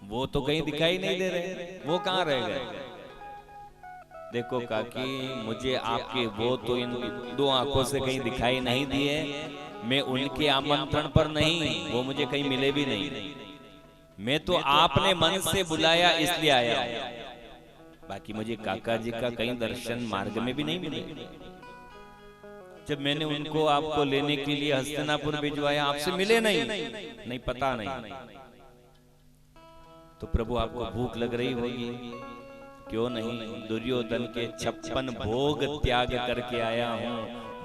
वो तो कहीं दिखाई नहीं दे रहे, वो कहाँ रह गए। देखो काकी, मुझे आपके वो तो इन दो आंखों से कहीं दिखाई नहीं दिए, मैं उनके आमंत्रण पर नहीं, वो मुझे कहीं मिले भी नहीं। मैं तो आपने मन से बुलाया इसलिए आया हूं। बाकी मुझे काका जी का कहीं दर्शन मार्ग में भी नहीं मिले। जब मैंने उनको आपको लेने के लिए हस्तिनापुर भिजवाया, आपसे मिले नहीं, पता नहीं। तो प्रभु आपको भूख लग रही होगी, क्यों नहीं, दुर्योधन के 56 भोग त्याग करके आया हूं,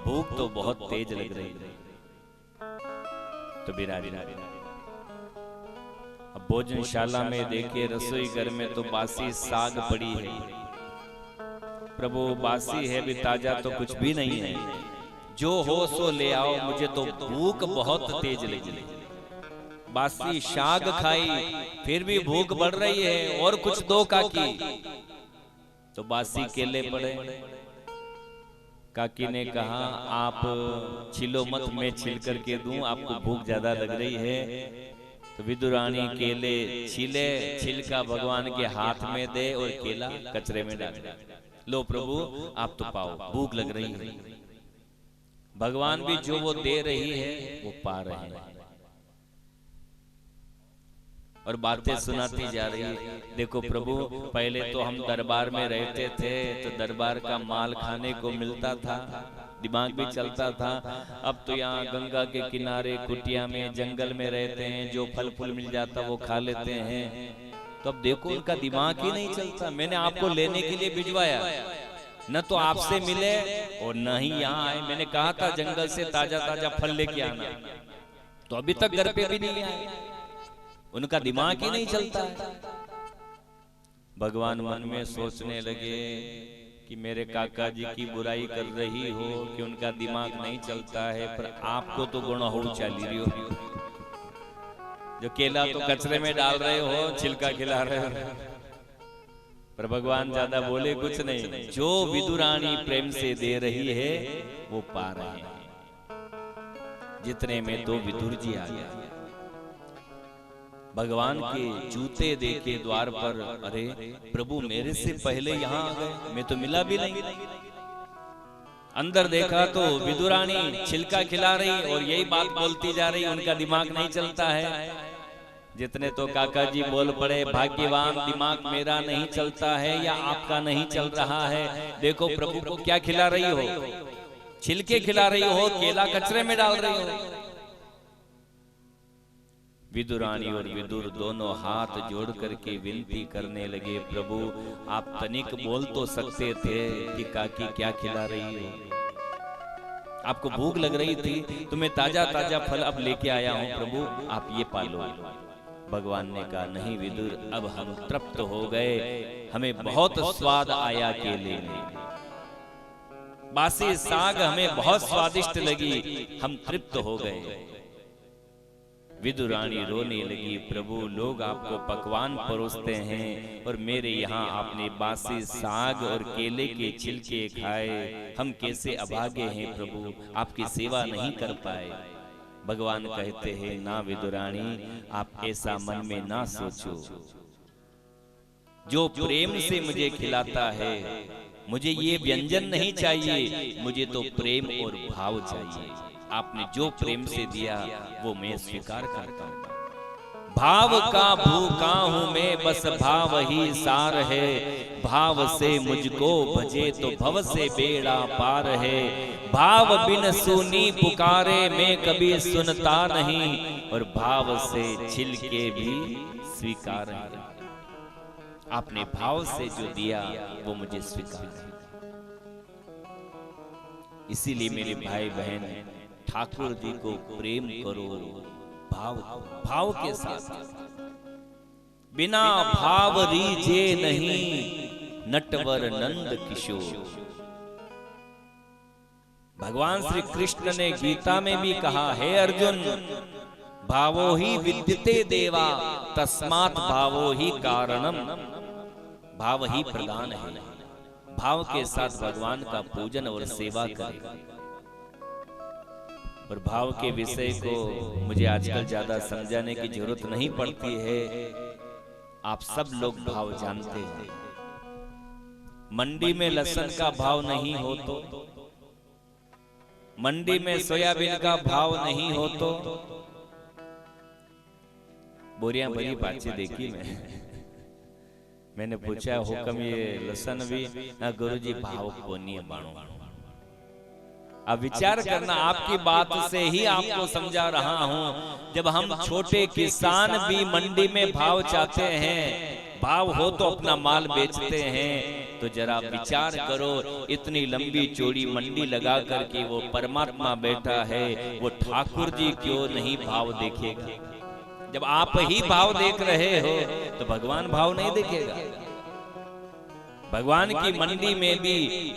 भूख तो बहुत तेज लग रही है। तो बिरारी अब भोजनशाला में देखिए, रसोई घर में तो बासी साग पड़ी है। प्रभु बासी है भी, ताजा तो कुछ भी नहीं है, जो हो सो ले आओ, मुझे तो भूख बहुत तेज लगी। बासी साग खाई फिर भी भूख बढ़ रही है, और कुछ दो काकी। तो बासी केले पड़े, काकी ने कहा आप छिलो मत, मैं छिल करके दूं, आपको भूख ज्यादा लग रही है। तो विदुरानी केले छिले, छिलका भगवान के हाथ में दे और केला कचरे में डाल, लो प्रभु आप तो पाओ, भूख लग रही है। भगवान भी जो वो दे रही है वो पा रहे हैं, और बातें सुनाती जा रही है। देखो प्रभु, पहले तो हम दरबार में रहते थे, तो दरबार का माल खाने को मिलता था, दिमाग भी चलता था। अब तो यहाँ गंगा के किनारे कुटिया में जंगल में रहते हैं, जो फल फूल मिल जाता वो खा लेते हैं। तो अब देखो उनका दिमाग ही नहीं चलता। मैंने आपको लेने के लिए भिजवाया, न तो आपसे मिले और न ही यहाँ आए। मैंने कहा था जंगल से ताजा ताजा फल लेके आना, तो अभी तक घर पे भी नहीं आए। उनका दिमाग ही नहीं चलता है। भगवान मन में सोचने लगे कि मेरे काका जी की बुराई कर रही हो कि उनका दिमाग नहीं चलता है, पर आपको तो गुणहू चाली रही हो, जो केला तो कचरे में डाल रहे हो, छिलका खिला रहे हो। पर भगवान ज्यादा बोले कुछ नहीं, जो विदुरानी प्रेम से दे रही है वो पा रहे हैं। जितने में तो विदुर जी आ गया। भगवान के जूते देखे द्वार पर, अरे प्रभु मेरे से पहले यहाँ आ गए, मैं तो मिला भी नहीं। अंदर देखा तो विदुरानी छिलका खिला रही और यही बात बोलती जा रही, उनका दिमाग नहीं चलता है। जितने तो काका जी बोल पड़े, भाग्यवान दिमाग मेरा नहीं चलता है या आपका नहीं चल रहा है। देखो प्रभु को क्या खिला रही हो, छिलके खिला रही हो, केला कचरे में डाल रही हो। विदुरानी और विदुर दोनों हाथ जोड़ करके विनती करने लगे, प्रभु आप तनिक बोल तो सकते थे कि काकी क्या खिला रही हो। आपको भूख लग रही थी तो मैं ताजा ताजा फल अब लेके आया हूं, प्रभु आप ये पालो। भगवान ने कहा नहीं विदुर, अब हम तृप्त हो गए, हमें बहुत स्वाद आया केले में, बासी साग हमें बहुत स्वादिष्ट लगी, हम तृप्त हो गए। विदुरानी रोने लगी, प्रभु लोग आपको पकवान परोसते हैं और मेरे यहाँ आपने बासी साग और केले के छिलके खाए, हम कैसे अभागे हैं प्रभु, आपकी सेवा नहीं कर पाए। भगवान कहते हैं ना विदुरानी, आप ऐसा मन में ना सोचो, जो प्रेम से मुझे खिलाता है, मुझे ये व्यंजन नहीं चाहिए, मुझे तो प्रेम और भाव चाहिए। आपने जो प्रेम से दिया वो मैं स्वीकार करता हूं। भाव का भूखा हूं मैं, बस भाव ही सार है, भाव से मुझको भजे तो भव से बेड़ा पार है। भाव बिन सुनी पुकारे मैं कभी सुनता नहीं, और भाव से छिलके भी स्वीकार है। आपने भाव से जो दिया वो मुझे स्वीकार है। इसीलिए मेरे भाई बहन, ठाकुर जी को प्रेम करो, भाव के साथ। बिना भाव रीजे नहीं, नटवर नंद किशोर। भगवान श्री कृष्ण ने गीता में भी कहा है अर्जुन, भावो ही विद्यते देवा, तस्मात् भावो ही कारणम। भाव ही प्रधान है, भाव के साथ भगवान का पूजन और सेवा करें। और भाव के विषय को मुझे आजकल ज्यादा समझाने की जरूरत नहीं पड़ती है। आप सब लोग भाव जानते हैं। मंडी में लहसुन का भाव नहीं हो तो, मंडी में सोयाबीन का भाव नहीं हो तो, बोरियां भरी बातें देखी मैंने पूछा हुक्म ये लहसुन भी ना गुरुजी भाव को नहीं बाणो। अब विचार करना, आपकी बात से ही आपको समझा रहा हूं। जब हम छोटे किसान भी मंडी में भाव चाहते हैं, भाव हो तो अपना माल बेचते हैं, तो जरा विचार करो, इतनी लंबी चौड़ी मंडी लगा करके वो परमात्मा बैठा है, वो ठाकुर जी क्यों नहीं भाव देखेगा? जब आप ही भाव देख रहे हो तो भगवान भाव नहीं देखेगा? भगवान की मंडी में भी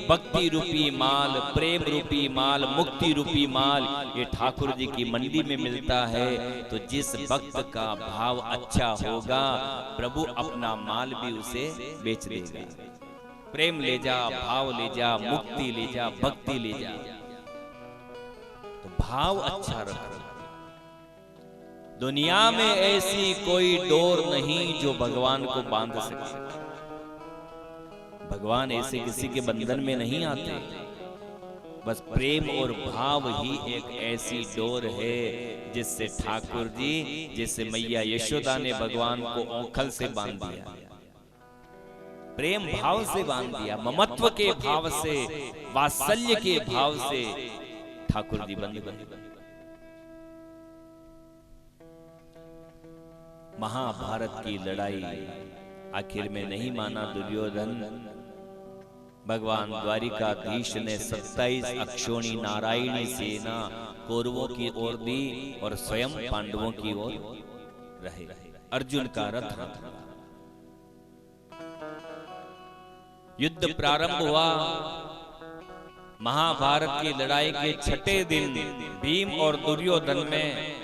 भक्ति रूपी माल, प्रेम रूपी माल, मुक्ति रूपी माल ये ठाकुर जी की मंडी में मिलता है। तो जिस भक्त का भाव अच्छा होगा, प्रभु अपना माल भी उसे बेच देगा। प्रेम ले जा, भाव ले जा, मुक्ति ले जा, भक्ति ले जा। तो भाव अच्छा रखो। दुनिया में ऐसी कोई डोर नहीं जो भगवान को बांध सके। भगवान ऐसे किसी के बंधन में नहीं आते। बस प्रेम और भाव ही एक ऐसी डोर है जिससे ठाकुर जी, जिससे मैया यशोदा ने भगवान को औखल से बांध दिया, प्रेम भाव से बांध दिया, ममत्व के भाव से, वात्सल्य के भाव से ठाकुर जी बंध गए। महाभारत की लड़ाई आखिर में नहीं माना दुर्योधन। भगवान द्वारिकाधीश ने 27 अक्षोणी नारायणी सेना कौरवों की ओर दी और स्वयं पांडवों की ओर रहे। अर्जुन का रथ था। युद्ध प्रारंभ हुआ। महाभारत की लड़ाई के छठे दिन भीम और दुर्योधन में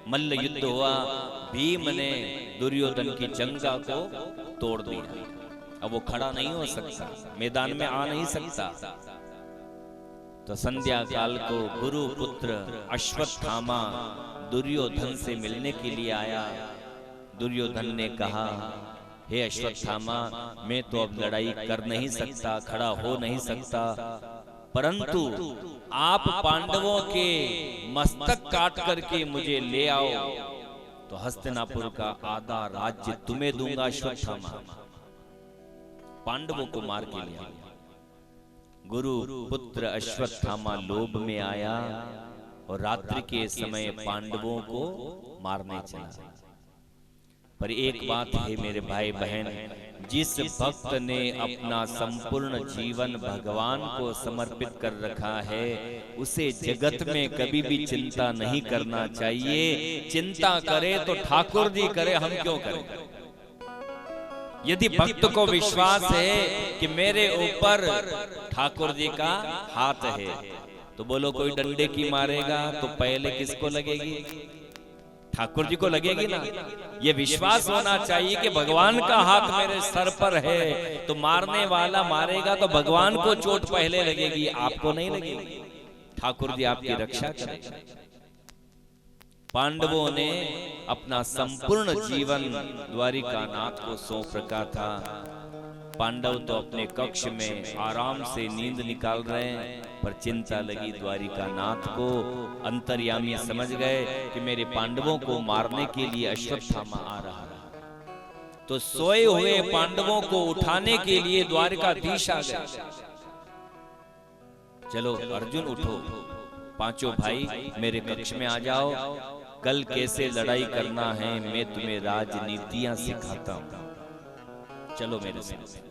मल्ल युद्ध हुआ। भीम ने दुर्योधन की जंगा को तोड़ दिया। अब वो खड़ा नहीं हो सकता, मैदान में आ नहीं सकता। तो संध्या काल को गुरु पुत्र अश्वत्थामा दुर्योधन से मिलने के लिए आया। दुर्योधन ने कहा, हे अश्वत्थामा, मैं तो अब लड़ाई कर नहीं सकता, खड़ा हो नहीं सकता, परंतु आप पांडवों के मस्तक काट करके मुझे ले आओ तो हस्तिनापुर का आधा राज्य तुम्हें दूंगा अश्वत्थामा। पांडवों को मार के लिया। गुरु पुत्र अश्वत्थामा लोभ में आया और रात्रि के समय पांडवों को मारने चला। पर एक बात है मेरे भाई बहन, जिस भक्त ने अपना संपूर्ण जीवन भगवान को समर्पित कर रखा है, उसे जगत में कभी भी चिंता नहीं करना चाहिए। चिंता करे तो ठाकुर जी करे, हम क्यों करें? यदि भक्त को विश्वास है कि मेरे ऊपर ठाकुर जी का हाथ है, तो बोलो कोई डंडे की मारेगा तो पहले किसको लगेगी? ठाकुर जी को लगेगी ना। ये विश्वास होना चाहिए कि भगवान का हाथ मेरे सर पर है, तो मारने वाला मारेगा तो भगवान को चोट पहले लगेगी, आपको नहीं लगेगी। ठाकुर जी आपकी रक्षा करेंगे। पांडवों ने अपना संपूर्ण जीवन द्वारिकानाथ को सौंप रखा था। पांडव तो अपने कक्ष में आराम से नींद निकाल रहे हैं, पर चिंता लगी द्वारिकानाथ को। अंतर्यामी समझ गए कि मेरे पांडवों को मारने के लिए अश्वत्थामा आ रहा है। तो सोए हुए पांडवों को उठाने के लिए द्वारिकाधीश आ गए। चलो अर्जुन उठो, पांचों भाई मेरे कक्ष में आ जाओ, कल कैसे लड़ाई करना है मैं तुम्हें राजनीतियां सिखाता हूं, चलो मेरे साथ।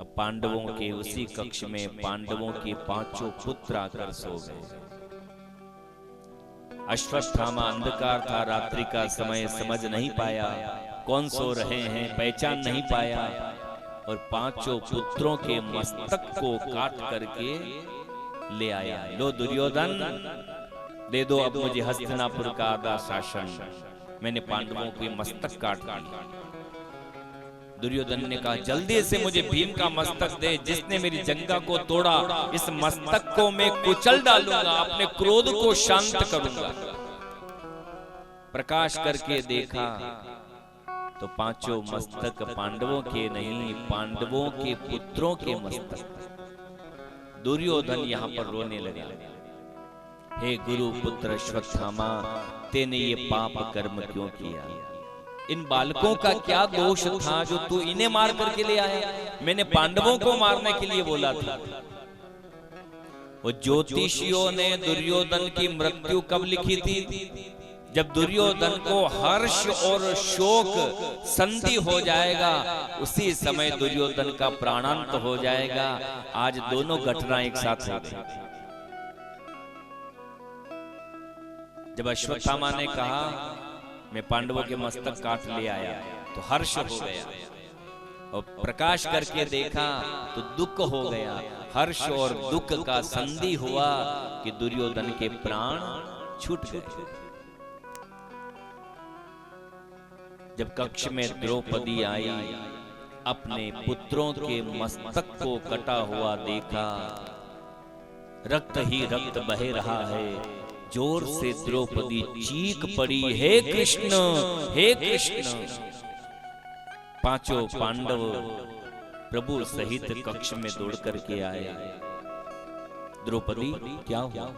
अब पांडवों के उसी कक्ष में पांडवों के पांचों पुत्र आकर सो गए। अश्वत्थामा अंधकार था, रात्रि का समय, समझ नहीं पाया कौन सो रहे हैं, पहचान नहीं पाया, और पांचों पुत्रों के मस्तक को काट करके ले आया। लो दुर्योधन, दे दो अब मुझे हस्तिनापुर का आधा शासन, मैंने पांडवों के मस्तक काट दिए। दुर्योधन ने कहा, जल्दी से मुझे भीम का मस्तक दे, जिसने मेरी जंगा को तोड़ा, इस मस्तक को मैं कुचल डालूंगा, अपने क्रोध को शांत करूंगा। प्रकाश करके देखा तो पांचों मस्तक पांडवों के नहीं, पांडवों के पुत्रों के मस्तक। दुर्योधन यहाँ पर रोने लगा, हे गुरु पुत्र अश्वत्थामा, तेने ये पाप कर्म क्यों किया? इन बालकों का क्या दोष था जो तू इन्हें मार करके ले आया? मैंने पांडवों को मारने के लिए बोला था। वो ज्योतिषियों ने दुर्योधन की मृत्यु कब लिखी थी? जब दुर्योधन को हर्ष और शोक संधि हो जाएगा, उसी समय दुर्योधन का प्राणांत हो जाएगा। आज दोनों घटना एक साथ हो गई। जब अश्वत्थामा ने कहा मैं पांडवों के मस्तक काट ले आया, तो हर्ष हो गया, और प्रकाश करके देखा तो दुख हो गया। हर्ष और दुख का संधि हुआ कि दुर्योधन के प्राण छूट गए। जब कक्ष में द्रौपदी आई, अपने पुत्रों के मस्तक को कटा हुआ देखा, रक्त ही रक्त बह रहा है। जोर से द्रौपदी चीख पड़ी, हे कृष्ण, हे कृष्ण। पांचों पांडव प्रभु सहित कक्ष में दौड़ करके आए। द्रौपदी क्या हुआ?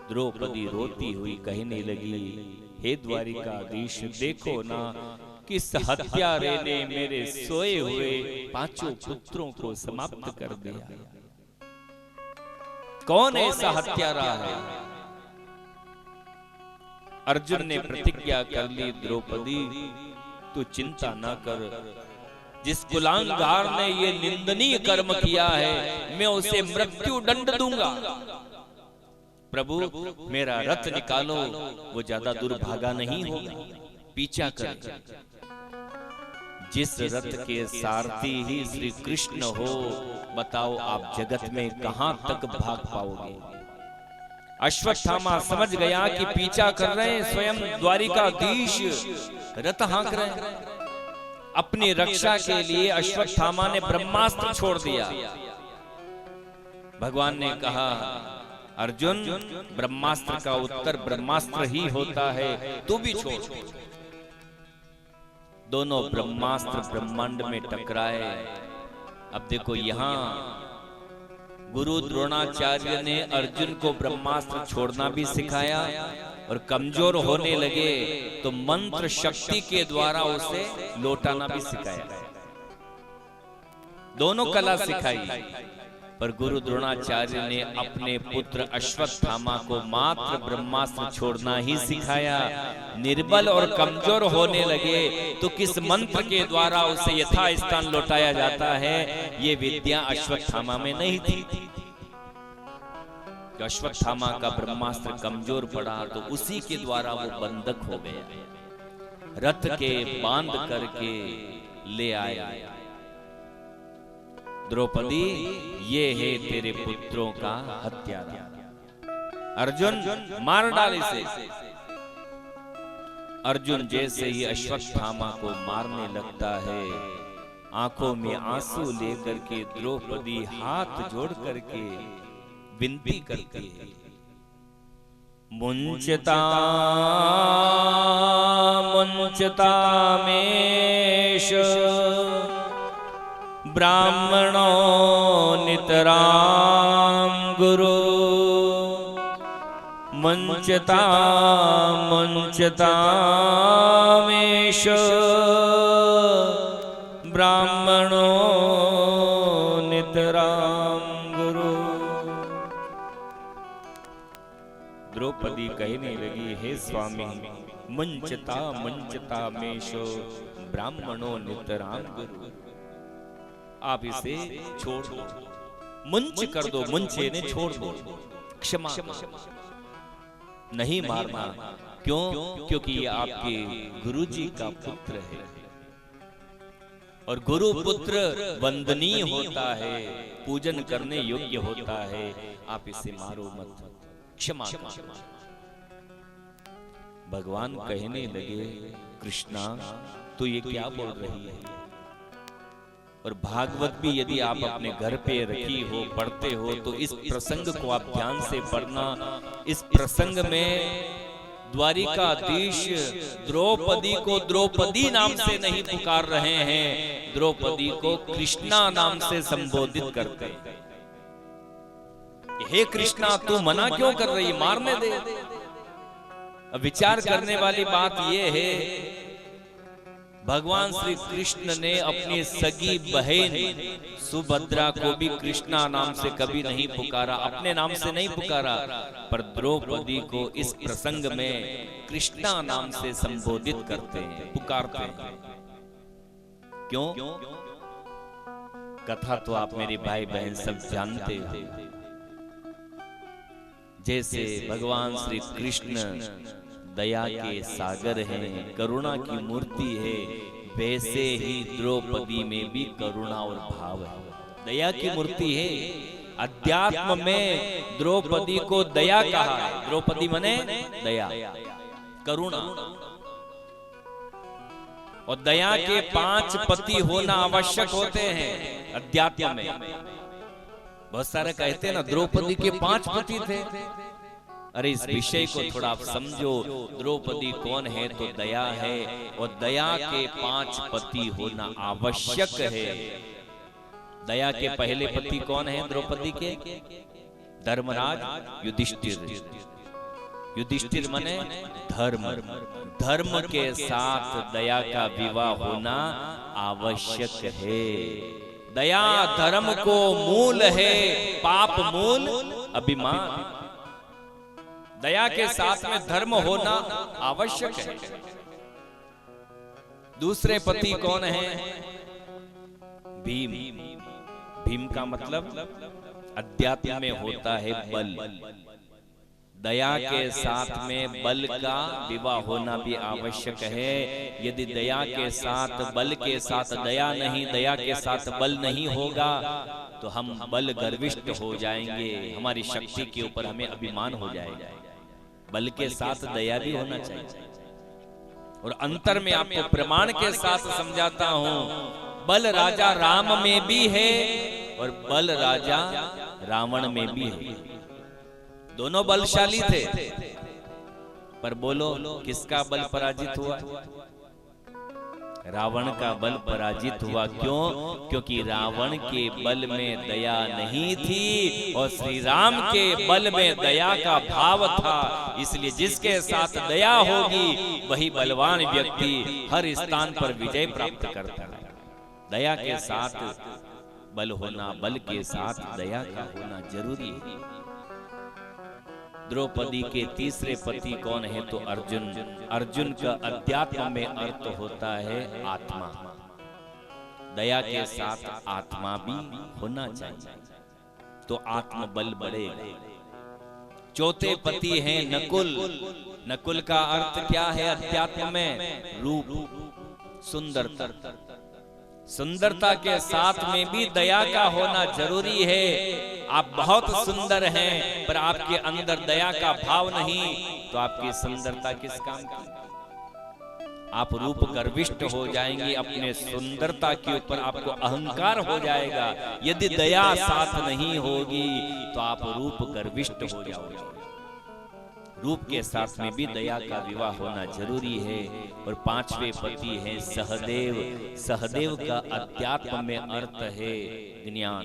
द्रौपदी रोती हुई कहने लगी, हे द्वारिकाधीश, देखो ना किस हत्यारे ने मेरे सोए हुए पांचों पुत्रों को समाप्त कर दिया। कौन ऐसा हत्यारा है? अर्जुन ने प्रतिज्ञा कर ली, द्रौपदी तू चिंता ना कर, जिस कुलांगार ने ये निंदनीय कर्म किया है, मैं उसे मृत्यु दंड दूंगा। प्रभु मेरा रथ निकालो, वो ज्यादा दुर्भागा नहीं होगा, पीछा कर। जिस रथ के सारथी ही श्री कृष्ण हो, बताओ आप जगत में कहां तक भाग पाओगे? अश्वत्थामा समझ गया कि पीछा कर रहे हैं स्वयं द्वारिकाधीश, रथ हाँक रहे हैं। अपनी रक्षा के लिए अश्वत्थामा ने ब्रह्मास्त्र छोड़ दिया। भगवान ने कहा, अर्जुन, ब्रह्मास्त्र का उत्तर ब्रह्मास्त्र ही होता है, तू भी छोड़। दोनों ब्रह्मास्त्र ब्रह्मांड में टकराए। अब देखो यहाँ गुरु द्रोणाचार्य ने अर्जुन को ब्रह्मास्त्र छोड़ना भी सिखाया, और कमजोर होने लगे तो मंत्र शक्ति के द्वारा उसे लौटाना भी सिखाया। दोनों कला सिखाई, पर गुरु द्रोणाचार्य ने अपने पुत्र अश्वत्थामा को मात्र ब्रह्मास्त्र छोड़ना ही सिखाया। निर्बल और कमजोर होने लगे तो किस मंत्र के द्वारा उसे यथास्थान लौटाया जाता है, ये विद्या अश्वत्थामा में नहीं थी। अश्वत्थामा का ब्रह्मास्त्र कमजोर पड़ा तो उसी के द्वारा वो बंधक हो गया। रथ के बांध करके ले आया। द्रौपदी, ये है तेरे पुत्रों का हत्यारा। अर्जुन, मार डाल इसे। अर्जुन जैसे ही अश्वत्थामा को मारने लगता है, आंखों में आंसू लेकर के द्रौपदी हाथ जोड़ करके विनती करती है, मुंचता मुंचता मेष ब्राह्मणो नितराम गुरु, मुंचता मुंचता मेष ब्राह्मणो नितराम गुरु। द्रौपदी कहने लगी, हे स्वामी, मुंचता मुंचता मेषो ब्राह्मणो नितराम गुरु, आप इसे छोड़ दो, मुंच कर दो, मुंचे ने छोड़ दो, क्षमा नहीं मारना। क्यों? क्योंकि ये आपके गुरुजी का पुत्र है, और गुरु पुत्र वंदनीय होता है, पूजन करने योग्य होता है। आप इसे मारो मत, क्षमा करो। भगवान कहने लगे, कृष्णा तू ये क्या बोल रही है? और भागवत भी यदि आप अपने घर पे रखी हो, पढ़ते हो, तो इस प्रसंग को आप ध्यान से पढ़ना। इस प्रसंग में द्वारिकाधीश द्रौपदी को द्रौपदी नाम से नहीं पुकार रहे हैं, द्रौपदी को कृष्णा नाम से संबोधित करते हैं। हे कृष्णा, तू मना क्यों कर रही, मारने दे। अब विचार करने वाली बात यह है, भगवान श्री कृष्ण ने अपनी सगी बहन सुभद्रा को भी कृष्णा नाम से कभी नहीं पुकारा, अपने नाम से नहीं पुकारा, पर द्रौपदी को इस प्रसंग में कृष्णा नाम से संबोधित करते हैं, पुकारते हैं। क्यों? कथा तो आप मेरे भाई बहन सब जानते हो। जैसे भगवान श्री कृष्ण दया के सागर हैं, करुणा की मूर्ति है, वैसे ही द्रौपदी में भी करुणा और भाव है, दया की मूर्ति है। अध्यात्म में द्रौपदी को दया कहा है। द्रौपदी मने दया, करुणा। और दया के 5 पति होना आवश्यक होते हैं अध्यात्म में। बहुत सारे कहते हैं ना द्रौपदी के 5 पति थे। अरे इस विषय को थोड़ा आप समझो। द्रौपदी कौन है? तो दया है, और दया के 5 पति होना आवश्यक है। दया के पहले पति कौन है द्रौपदी के? धर्मराज युधिष्ठिर। युधिष्ठिर माने धर्म। धर्म के साथ दया का विवाह होना आवश्यक है। दया धर्म को मूल है, पाप मूल अभिमान। दया के साथ में धर्म होना आवश्यक है। दूसरे पति कौन है? भीम। भीम का मतलब अध्यात्म में होता है बल। दया के साथ में बल का विवाह होना भी आवश्यक है। यदि दया के साथ बल के साथ दया नहीं, दया के साथ बल नहीं होगा तो हम बल गर्विष्ठ हो जाएंगे, हमारी शक्ति के ऊपर हमें अभिमान हो जाएगा। बल के साथ दया भी होना चाहिए। और अंतर में आपको प्रमाण के साथ समझाता हूं, बल राजा राम में भी है और बल राजा रावण में भी है। दोनों बलशाली थे, पर बोलो किसका बल पराजित हुआ? रावण का बल पराजित हुआ। क्यों? क्योंकि रावण के बल में दया नहीं थी और श्री राम के बल में दया का भाव था। इसलिए जिसके साथ दया होगी वही बलवान व्यक्ति हर स्थान पर विजय प्राप्त करता है। दया के साथ बल होना, बल के साथ दया का होना जरूरी है। द्रौपदी के तीसरे पति कौन है? तो अर्जुन। अर्जुन का अध्यात्म में अर्थ होता है आत्मा। दया के साथ आत्मा भी होना चाहिए तो आत्म बल बढ़ेगा। चौथे पति हैं नकुल। नकुल का अर्थ क्या है अध्यात्म में? रूप, सुंदरता। सुंदरता के साथ में भी दया का होना जरूरी है। आप बहुत सुंदर हैं पर आपके अंदर दया का भाव नहीं तो आपकी सुंदरता किस काम की? आप रूप गर्विष्ठ हो जाएंगे, अपने सुंदरता के ऊपर आपको अहंकार हो जाएगा। यदि दया साथ नहीं होगी तो आप रूप गर्विष्ठ हो जाओगे। रूप के साथ में भी दया का विवाह होना जरूरी है। और 5वें पति हैं सहदेव। सहदेव का अध्यात्म में अर्थ है ज्ञान।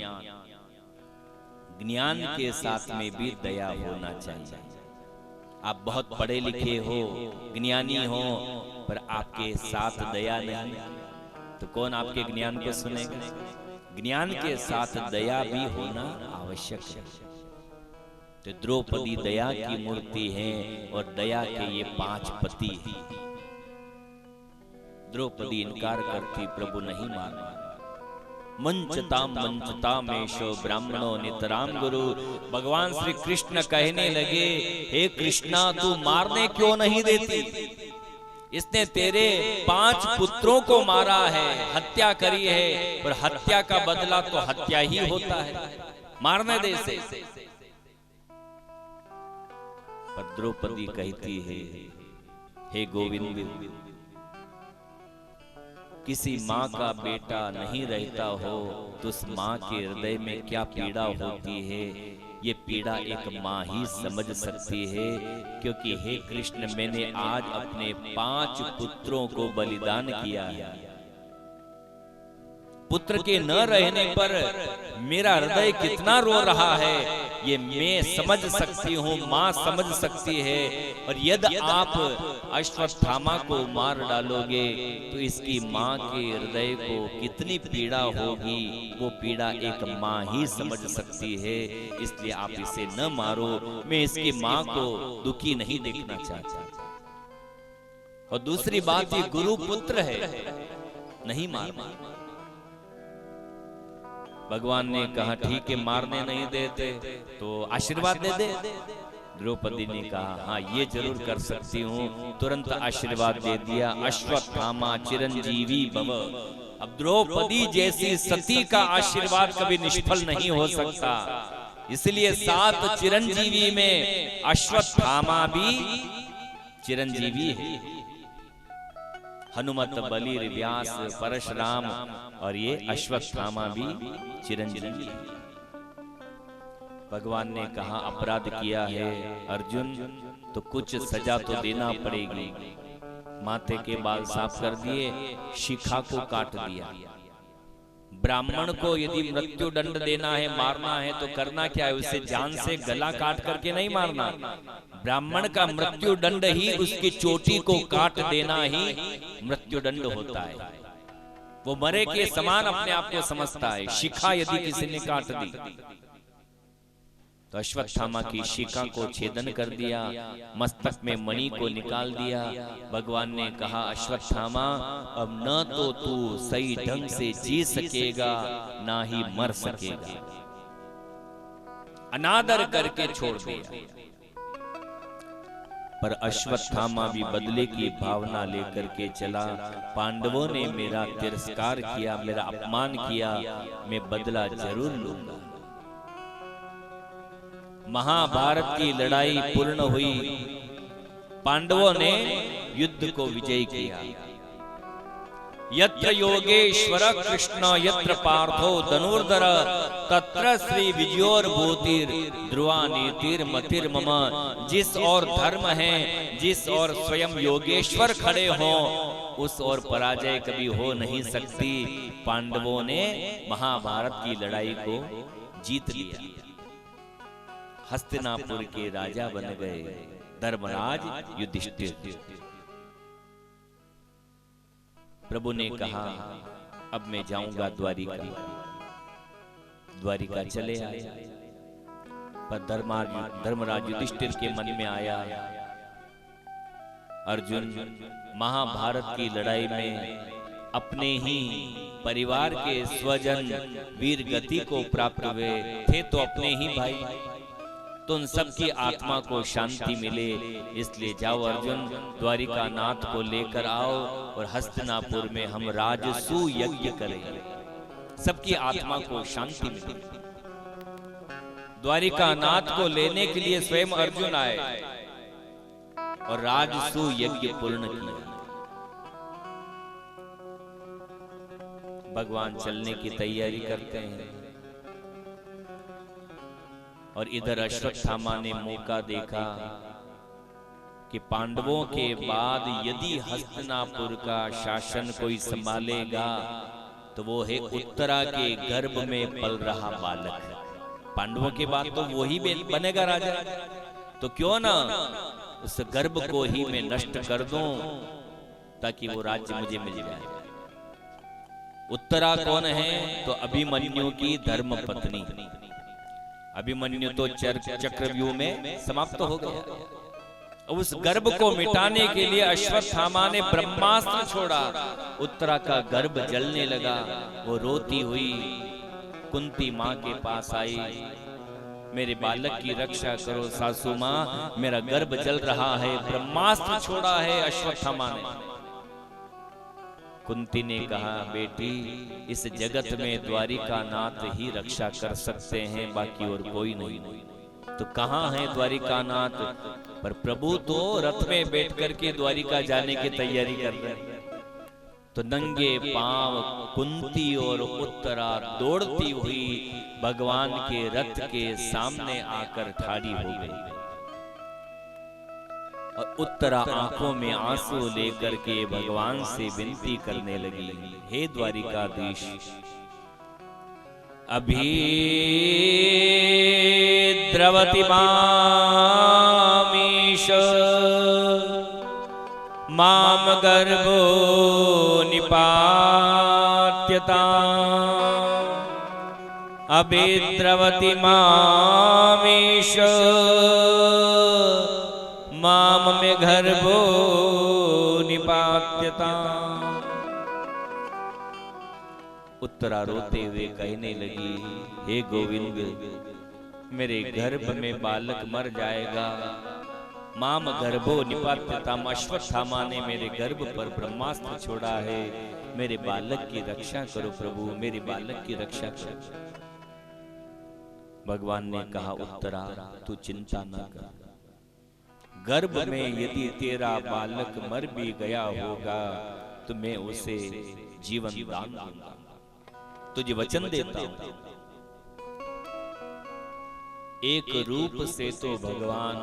ज्ञान के साथ में भी दया होना चाहिए। आप बहुत पढ़े लिखे हो, ज्ञानी हो, पर आपके साथ दया नहीं तो कौन आपके ज्ञान को सुनेगा? ज्ञान के साथ दया भी होना आवश्यक है। तो द्रौपदी दया की मूर्ति है और दया के ये 5 पति हैं। द्रौपदी इनकार करती, प्रभु नहीं माना। मंचतामेशो ब्राह्मणो नितराम गुरु। भगवान श्री कृष्ण कहने लगे, हे कृष्णा तू मारने क्यों नहीं देती? इसने तेरे 5 पुत्रों को मारा है, हत्या करी है, और हत्या का बदला तो हत्या ही होता है, मारने दे से। पर द्रौपदी कहती है, हे गोविंद, किसी माँ का बेटा नहीं रहता हो तो उस माँ के हृदय में क्या पीड़ा होती है। ये पीड़ा एक माँ ही समझ सकती है, क्योंकि हे कृष्ण, मैंने आज अपने 5 पुत्रों को बलिदान किया है। पुत्र के न रहने पर मेरा हृदय कितना रो रहा है, ये मैं समझ सकती हूँ, माँ समझ सकती है। और यदि आप अश्वत्थामा को मार डालोगे तो इसकी माँ के हृदय को कितनी पीड़ा होगी, वो पीड़ा एक माँ ही समझ सकती है। इसलिए आप इसे न मारो, मैं इसकी माँ को दुखी नहीं देखना चाहता। और दूसरी बात, ये गुरु पुत्र है, नहीं मारना। भगवान ने कहा ठीक है, मारने नहीं देते तो आशीर्वाद दे दे। द्रौपदी ने कहा हाँ, ये जरूर कर सकती हूँ। तुरंत आशीर्वाद दे दिया, अश्वत्थामा चिरंजीवी भव। अब द्रौपदी जैसी सती का आशीर्वाद कभी निष्फल नहीं हो सकता, इसलिए 7 चिरंजीवी में अश्वत्थामा भी चिरंजीवी है। हनुमत, बलि, व्यास, परशुराम और ये अश्वत्थामा भी चिरंजीवी है। भगवान ने कहा अपराध किया है अर्जुन, तो कुछ सजा तो देना पड़ेगी। माथे के बाल साफ कर दिए, शिखा को काट दिया। ब्राह्मण को यदि मृत्यु दंड देना है, मारना है, तो करना क्या है, उसे जान से गला काट करके नहीं मारना। ब्राह्मण का मृत्यु दंड ही उसकी चोटी को काट देना ही मृत्यु दंड होता है। वो मरे के समान अपने आप को समझता है। शिखा यदि किसी ने काट दी तो अश्वत्थामा की शिखा को छेदन कर दिया, मस्तक में मणि को निकाल दिया। भगवान ने कहा अश्वत्थामा, अब न तो तू सही ढंग से जी सकेगा, ना ही मर सकेगा। अनादर करके छोड़ दिया। पर अश्वत्थामा भी बदले की भावना लेकर के चला। पांडवों ने मेरा तिरस्कार किया, मेरा अपमान किया, मैं बदला जरूर लूंगा। महाभारत की लड़ाई पूर्ण हुई, पांडवों ने युद्ध को विजय किया। यत्र योगेश्वर कृष्ण यत्र पार्थो धनुर्धर तत्र श्री विजयोर्भूतिर ध्रुवा नीतिर मतिर मम। जिस और धर्म है, जिस और स्वयं योगेश्वर खड़े हो, उस और पराजय कभी हो नहीं सकती। पांडवों ने महाभारत की लड़ाई को जीत लिया, हस्तिनापुर के राजा बन गए धर्मराज युधिष्ठिर। प्रभु ने कहा अब मैं जाऊंगा द्वारिका। द्वारिका चले आए, पर धर्मराज युधिष्ठिर के मन में आया अर्जुन महाभारत की लड़ाई में अपने ही परिवार के स्वजन वीर गति को प्राप्त हुए थे, तो अपने ही भाई, तो उन सब की आत्मा को शांति मिले। इसलिए जाओ अर्जुन, द्वारिका नाथ को लेकर आओ और हस्तिनापुर में हम राजसू यज्ञ करें, सबकी आत्मा को शांति मिले। द्वारिका नाथ को लेने के लिए स्वयं अर्जुन आए और राजसू यज्ञ पूर्ण किया। भगवान चलने की तैयारी करते हैं और इधर अश्वत्थामा ने मौका देखा कि पांडवों के बाद यदि हस्तिनापुर का शासन कोई संभालेगा तो वो है उत्तरा के गर्भ में पल रहा बालक। पांडवों के बाद तो वो ही बनेगा राजा, तो क्यों ना उस गर्भ को ही मैं नष्ट कर दूं ताकि वो राज्य मुझे मिल जाए। उत्तरा कौन है, तो अभिमन्यु की धर्म पत्नी। अभिमन्यु तो चक्रव्यूह में समाप्त हो गया। उस गर्भ को मिटाने के लिए अश्वत्थामा ने ब्रह्मास्त्र छोड़ा। उत्तरा का गर्भ जलने लगा, वो रोती हुई कुंती माँ के पास आई, मेरे बालक की रक्षा करो सासू माँ, मेरा गर्भ जल रहा है। ब्रह्मास्त्र छोड़ा है अश्वत्थामा ने। कुंती ने कहा बेटी, इस जगत में द्वारिका नाथ ही रक्षा कर सकते हैं, बाकी और कोई नहीं। तो कहाँ है द्वारिका नाथ? पर प्रभु तो रथ में बैठ करके द्वारिका जाने की तैयारी कर रहे हैं। तो नंगे पांव कुंती और उत्तरा दौड़ती हुई भगवान के रथ के सामने आकर ठाड़ी हो गई और उत्तरा आंखों में आंसू लेकर के भगवान से विनती करने लगी, हे द्वारिकाधीश, अभी द्रवति मामीश माम गर्भो निपात्यता, अभी द्रवति मामीश माम में गर्भो निपात्यता। उत्तरा रोते हुए कहने लगी, हे गोविंद, मेरे गर्भ में बालक मर जाएगा। माम गर्भो निपात्यताम, अश्वत्थामा ने मेरे गर्भ पर ब्रह्मास्त्र छोड़ा है, मेरे बालक की रक्षा करो प्रभु, मेरे बालक की रक्षा करो। भगवान ने कहा, उत्तरा तू चिंता न कर, गर्भ में यदि तेरा बालक मर भी गया होगा तो मैं उसे जीवन दान दूंगा, तुझे वचन देता हूं। एक रूप से तो भगवान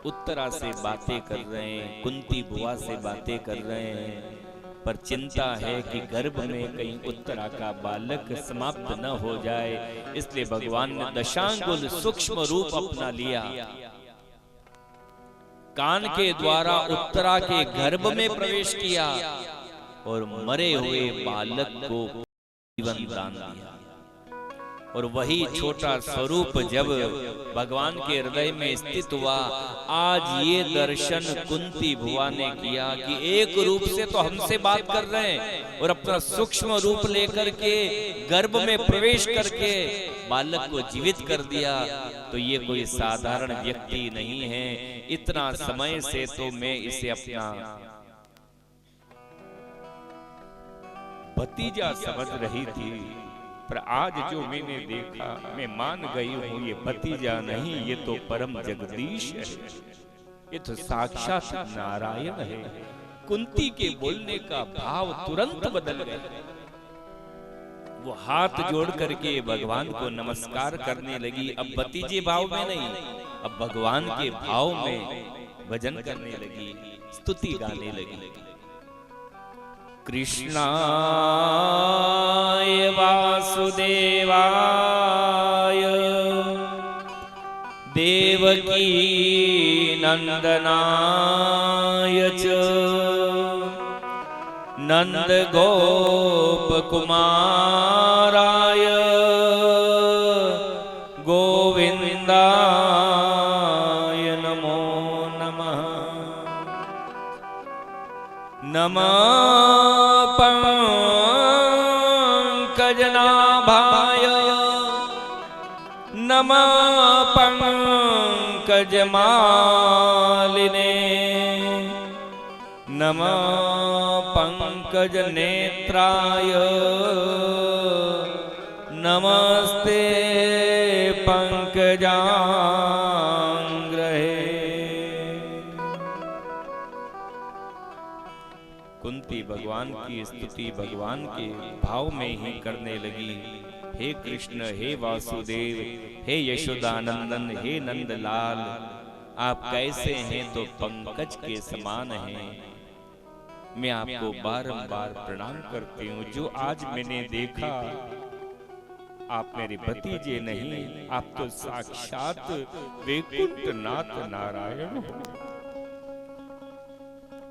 उत्तरा से बातें कर रहे हैं, कुंती बुआ से बातें कर रहे हैं, पर चिंता है कि गर्भ में कहीं उत्तरा का बालक समाप्त न हो जाए, इसलिए भगवान ने दशांगुल सूक्ष्म रूप अपना लिया, कान के द्वारा उत्तरा के गर्भ में प्रवेश किया और मरे हुए बालक को जीवन दान दिया। और वही छोटा स्वरूप जब भगवान के हृदय में स्थित हुआ, आज ये दर्शन कुंती भुआ ने किया कि एक रूप से तो हमसे बात कर रहे हैं और अपना सूक्ष्म रूप लेकर के गर्भ में प्रवेश करके बालक को जीवित कर दिया, तो ये कोई साधारण व्यक्ति नहीं है। इतना समय से तो मैं इसे अपना भतीजा समझ रही थी, पर आज जो मैंने देखा मैं मान गई हूं, ये भतीजा नहीं, ये तो परम जगदीश है, ये तो साक्षात नारायण है। कुंती के बोलने का भाव तुरंत बदल गया। वो हाथ जोड़ करके भगवान को नमस्कार करने लगी। अब भतीजे भाव में नहीं, अब भगवान के भाव में भजन करने लगी, स्तुति गाने लगी। कृष्णाय वासुदेवाय देवकी नंदनाय च नंद गोप कुमाराय गोविंदाय नमो नमः। नमः पंकजनाभाय नमः पंकजमालिने नमः पंकजनेत्राय नमस्ते पंकजांग्रहे। कुंती भगवान की स्तुति भगवान के भाव में ही करने लगी। हे कृष्ण, हे वासुदेव, हे यशोदानंदन, हे नंदलाल, आप कैसे हैं तो पंकज के समान हैं। मैं आपको बारंबार प्रणाम करती हूँ। जो आज मैंने देखा, आप मेरे भतीजे नहीं, आप तो साक्षात वैकुंठनाथ नारायण हो।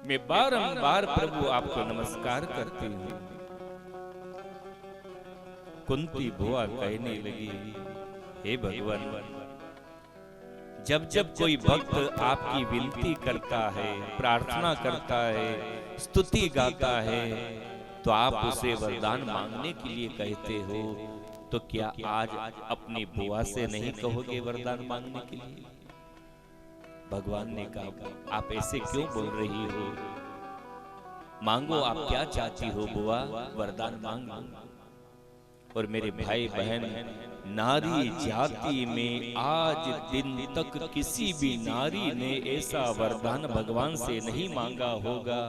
मैं बारंबार प्रभु आपको नमस्कार करती हूँ। कुंती बुआ कहने लगी, हे भगवान, जब जब कोई भक्त आपकी विनती करता है, प्रार्थना करता है, स्तुति गाता है, तो आप उसे वरदान मांगने के लिए कहते हो, तो क्या आज अपनी बुआ से नहीं कहोगे वरदान मांगने के लिए? भगवान ने कहा, आप ऐसे क्यों बोल रही हो? मांगो, आप क्या चाहती हो बुआ, वरदान मांगो। और मेरे भाई बहन, नारी जाति में आज दिन तक किसी भी नारी ने ऐसा वरदान भगवान से नहीं मांगा होगा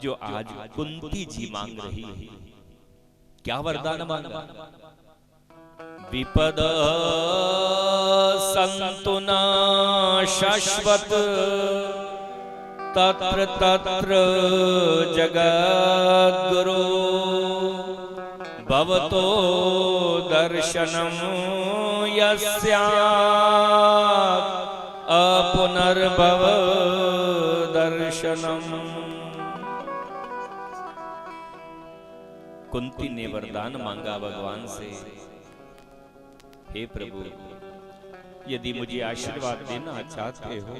जो आज कुंती जी मांग रही है। क्या वरदान मांगा? विपद संतु न शाश्वत तत्र तत्र जगद्गुरु भवतो दर्शनम यस्यात् अपुनर्भव दर्शनम। कुंती ने वरदान मांगा भगवान से, हे प्रभु, यदि मुझे आशीर्वाद देना चाहते हो,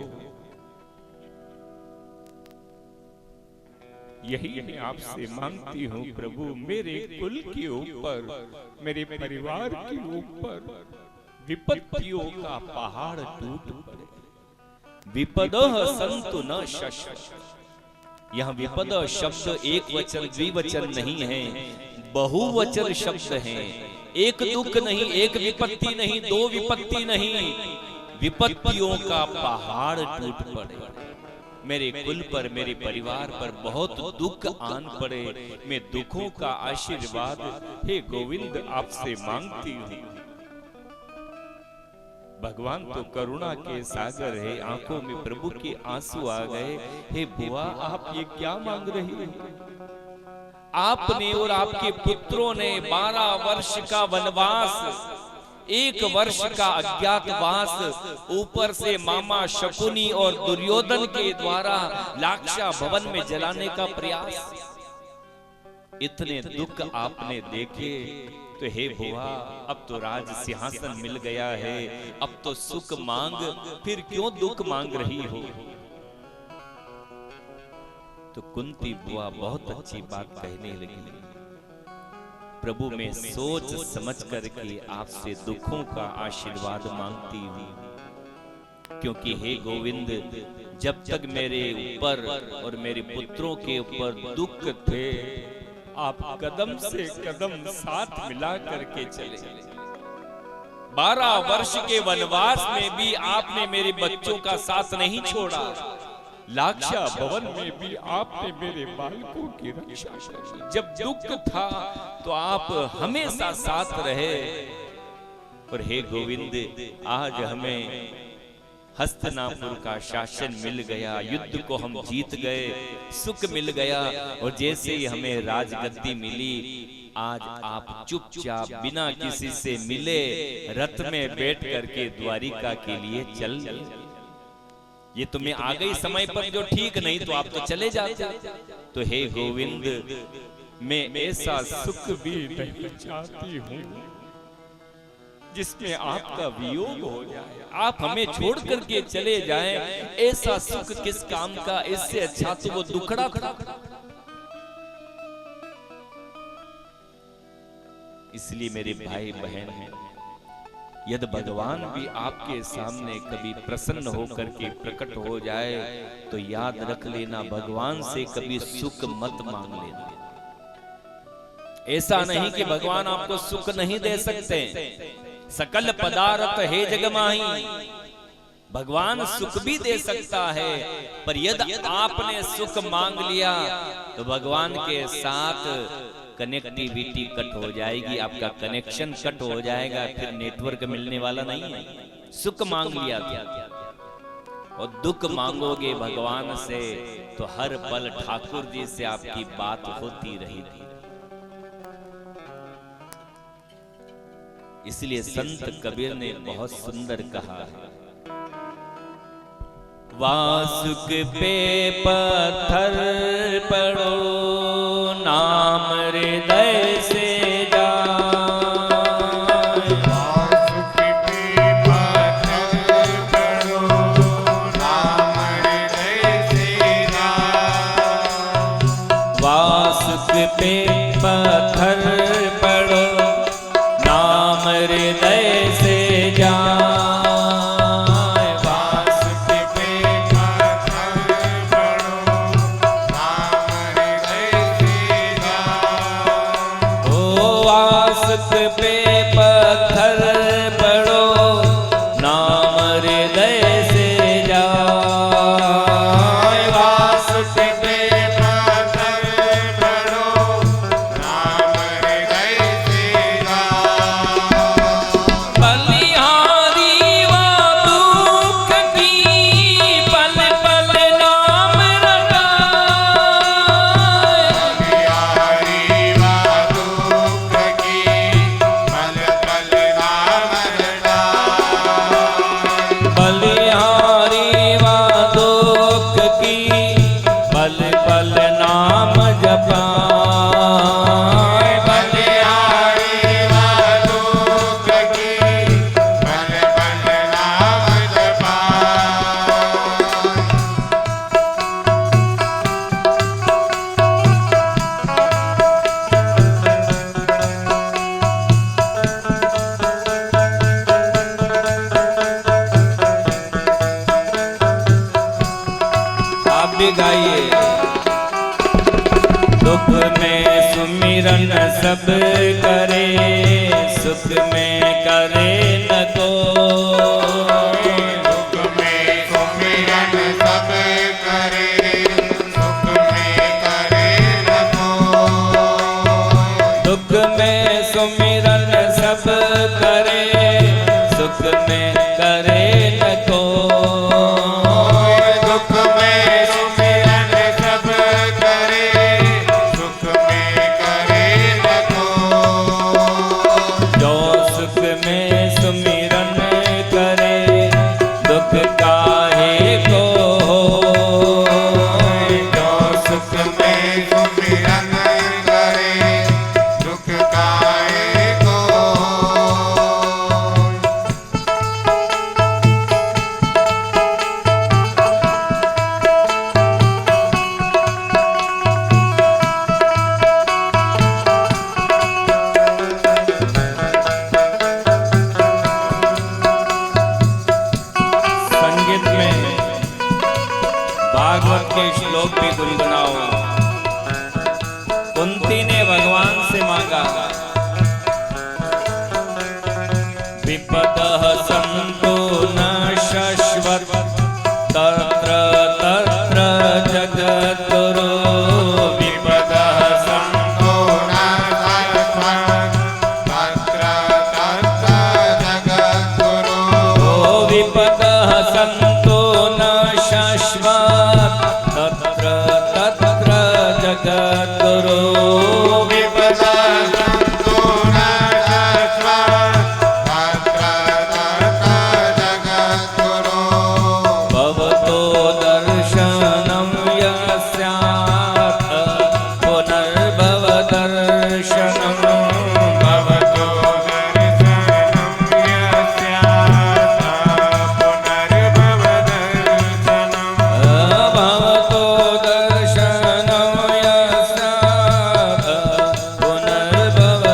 यही मैं आपसे मांगती हूँ प्रभु, मेरे कुल के ऊपर, मेरे परिवार के ऊपर विपत्तियों का पहाड़ टूट पड़े। विपदः संतु न शाश्वत। यह विपद शब्द एक वचन द्विवचन नहीं है, बहुवचन शब्द है। एक दुख नहीं, एक विपत्ति नहीं, दो विपत्ति नहीं, विपत्तियों का पहाड़ टूट पड़े। मेरे कुल पर, मेरे परिवार पर बहुत दुख आन पड़े। मैं दुखों का आशीर्वाद हे गोविंद आपसे मांगती हूँ। भगवान तो करुणा के सागर है, आंखों में प्रभु के आंसू आ गए। हे बुआ, आप ये क्या मांग रही हो? आपने और आपके पुत्रों ने 12 वर्ष का वनवास, 1 वर्ष का अज्ञातवास, ऊपर से मामा शकुनी और दुर्योधन के द्वारा लाक्षा भवन में जलाने का प्रयास, इतने दुख आपने देखे। तो हे बुआ, अब तो राज सिंहासन मिल गया है, अब तो सुख मांग, फिर क्यों दुख मांग रही हो? तो कुंती बुआ बहुत अच्छी बात कहने लगी, प्रभु मैं सोच समझ करके आपसे दुखों का आशीर्वाद मांगती हूँ, क्योंकि हे गोविंद, जब तक मेरे ऊपर और मेरे पुत्रों के ऊपर दुख थे, आप कदम से कदम साथ मिला करके चले। 12 वर्ष के वनवास में भी आपने मेरे बच्चों का साथ नहीं छोड़ा। लाक्षा भवन में भी आपने मेरे बालकों की रक्षा की। जब दुख था तो आप हमेशा साथ रहे। और हे गोविंद, आज हमें हस्तिनापुर का शासन मिल गया, युद्ध को हम जीत गए, सुख मिल गया, और जैसे ही हमें राजगद्दी मिली, आज आप चुपचाप बिना किसी से मिले रथ में बैठ करके द्वारिका के लिए चल। ये तुम्हें आ गई समय पर जो ठीक नहीं तो आप तो चले जाते। तो हे गोविंद, मैं ऐसा सुख भी नहीं चाहती हूँ जिसमें आपका वियोग हो जाए, आप हमें छोड़ करके चले जाएं। ऐसा सुख किस काम का? इससे अच्छा तो वो दुखड़ा था। इसलिए मेरे भाई बहन, यदि भगवान भी आपके सामने कभी प्रसन्न होकर के प्रकट हो जाए तो याद रख लेना, भगवान से कभी सुख मत मांग लेना। ऐसा नहीं कि भगवान आपको सुख नहीं दे सकते। सकल पदार्थ है जगमाही, भगवान सुख भी दे सकता है, पर यदि आपने सुख मांग लिया तो भगवान के साथ कनेक्टिविटी कट हो जाएगी, आपका कनेक्शन कट हो जाएगा, फिर नेटवर्क मिलने वाला नहीं है। सुख मांग लिया और दुख मांगोगे भगवान से तो हर पल ठाकुर जी से आपकी बात होती रहेगी। इसलिए संत कबीर ने बहुत सुंदर कहा है, वासुक पे पत्थर पड़ो, नाम हृदय से पे पत्थर पड़ो, नाम हृदय से जाए। वास पे पत्थर पड़ो, पल पल नाम जपाए, बलिहारी दुख की पल पल नाम जपाए। आप भी गाइए। दुख में सुमिरन सब करे, सुख में करे न कोई। दुख में सुमिरन सब करे, सुख में करे न कोई। दुख में सुमिरन सब करे, सुख में करे न कोई। दुख में सुमिरन सब करे, सुख में करे न कोई। जो सुख में सुमिरन करे, दुख काहे को होय। जो सुख में सुमिरन करे, दुख काहे को होय। संगीत में भागवत के श्लोक भी गुनगुनाओ। कुंती ने भगवान से मांगा, विपदः सन्तु न शश्वत् तत्र तत्र जगद्गुरो। विपदः सन्तो न शाश्वत् तत्र तत्र जगद्गुरो। विपदः सन्तु न शाश्वत् तत्र तत्र जगद्गुरो। विपदः सन्तो न शाश्वत् तत्र तत्र जगद्गुरो। भवतो दर्शनं यस्यात् पुनर्भवदर्शनं। भवतो दर्शनं यस्यात् पुनर्भवदर्शनम्। भवतो दर्शनं यस्यात् पुनर्भवदर्शनं।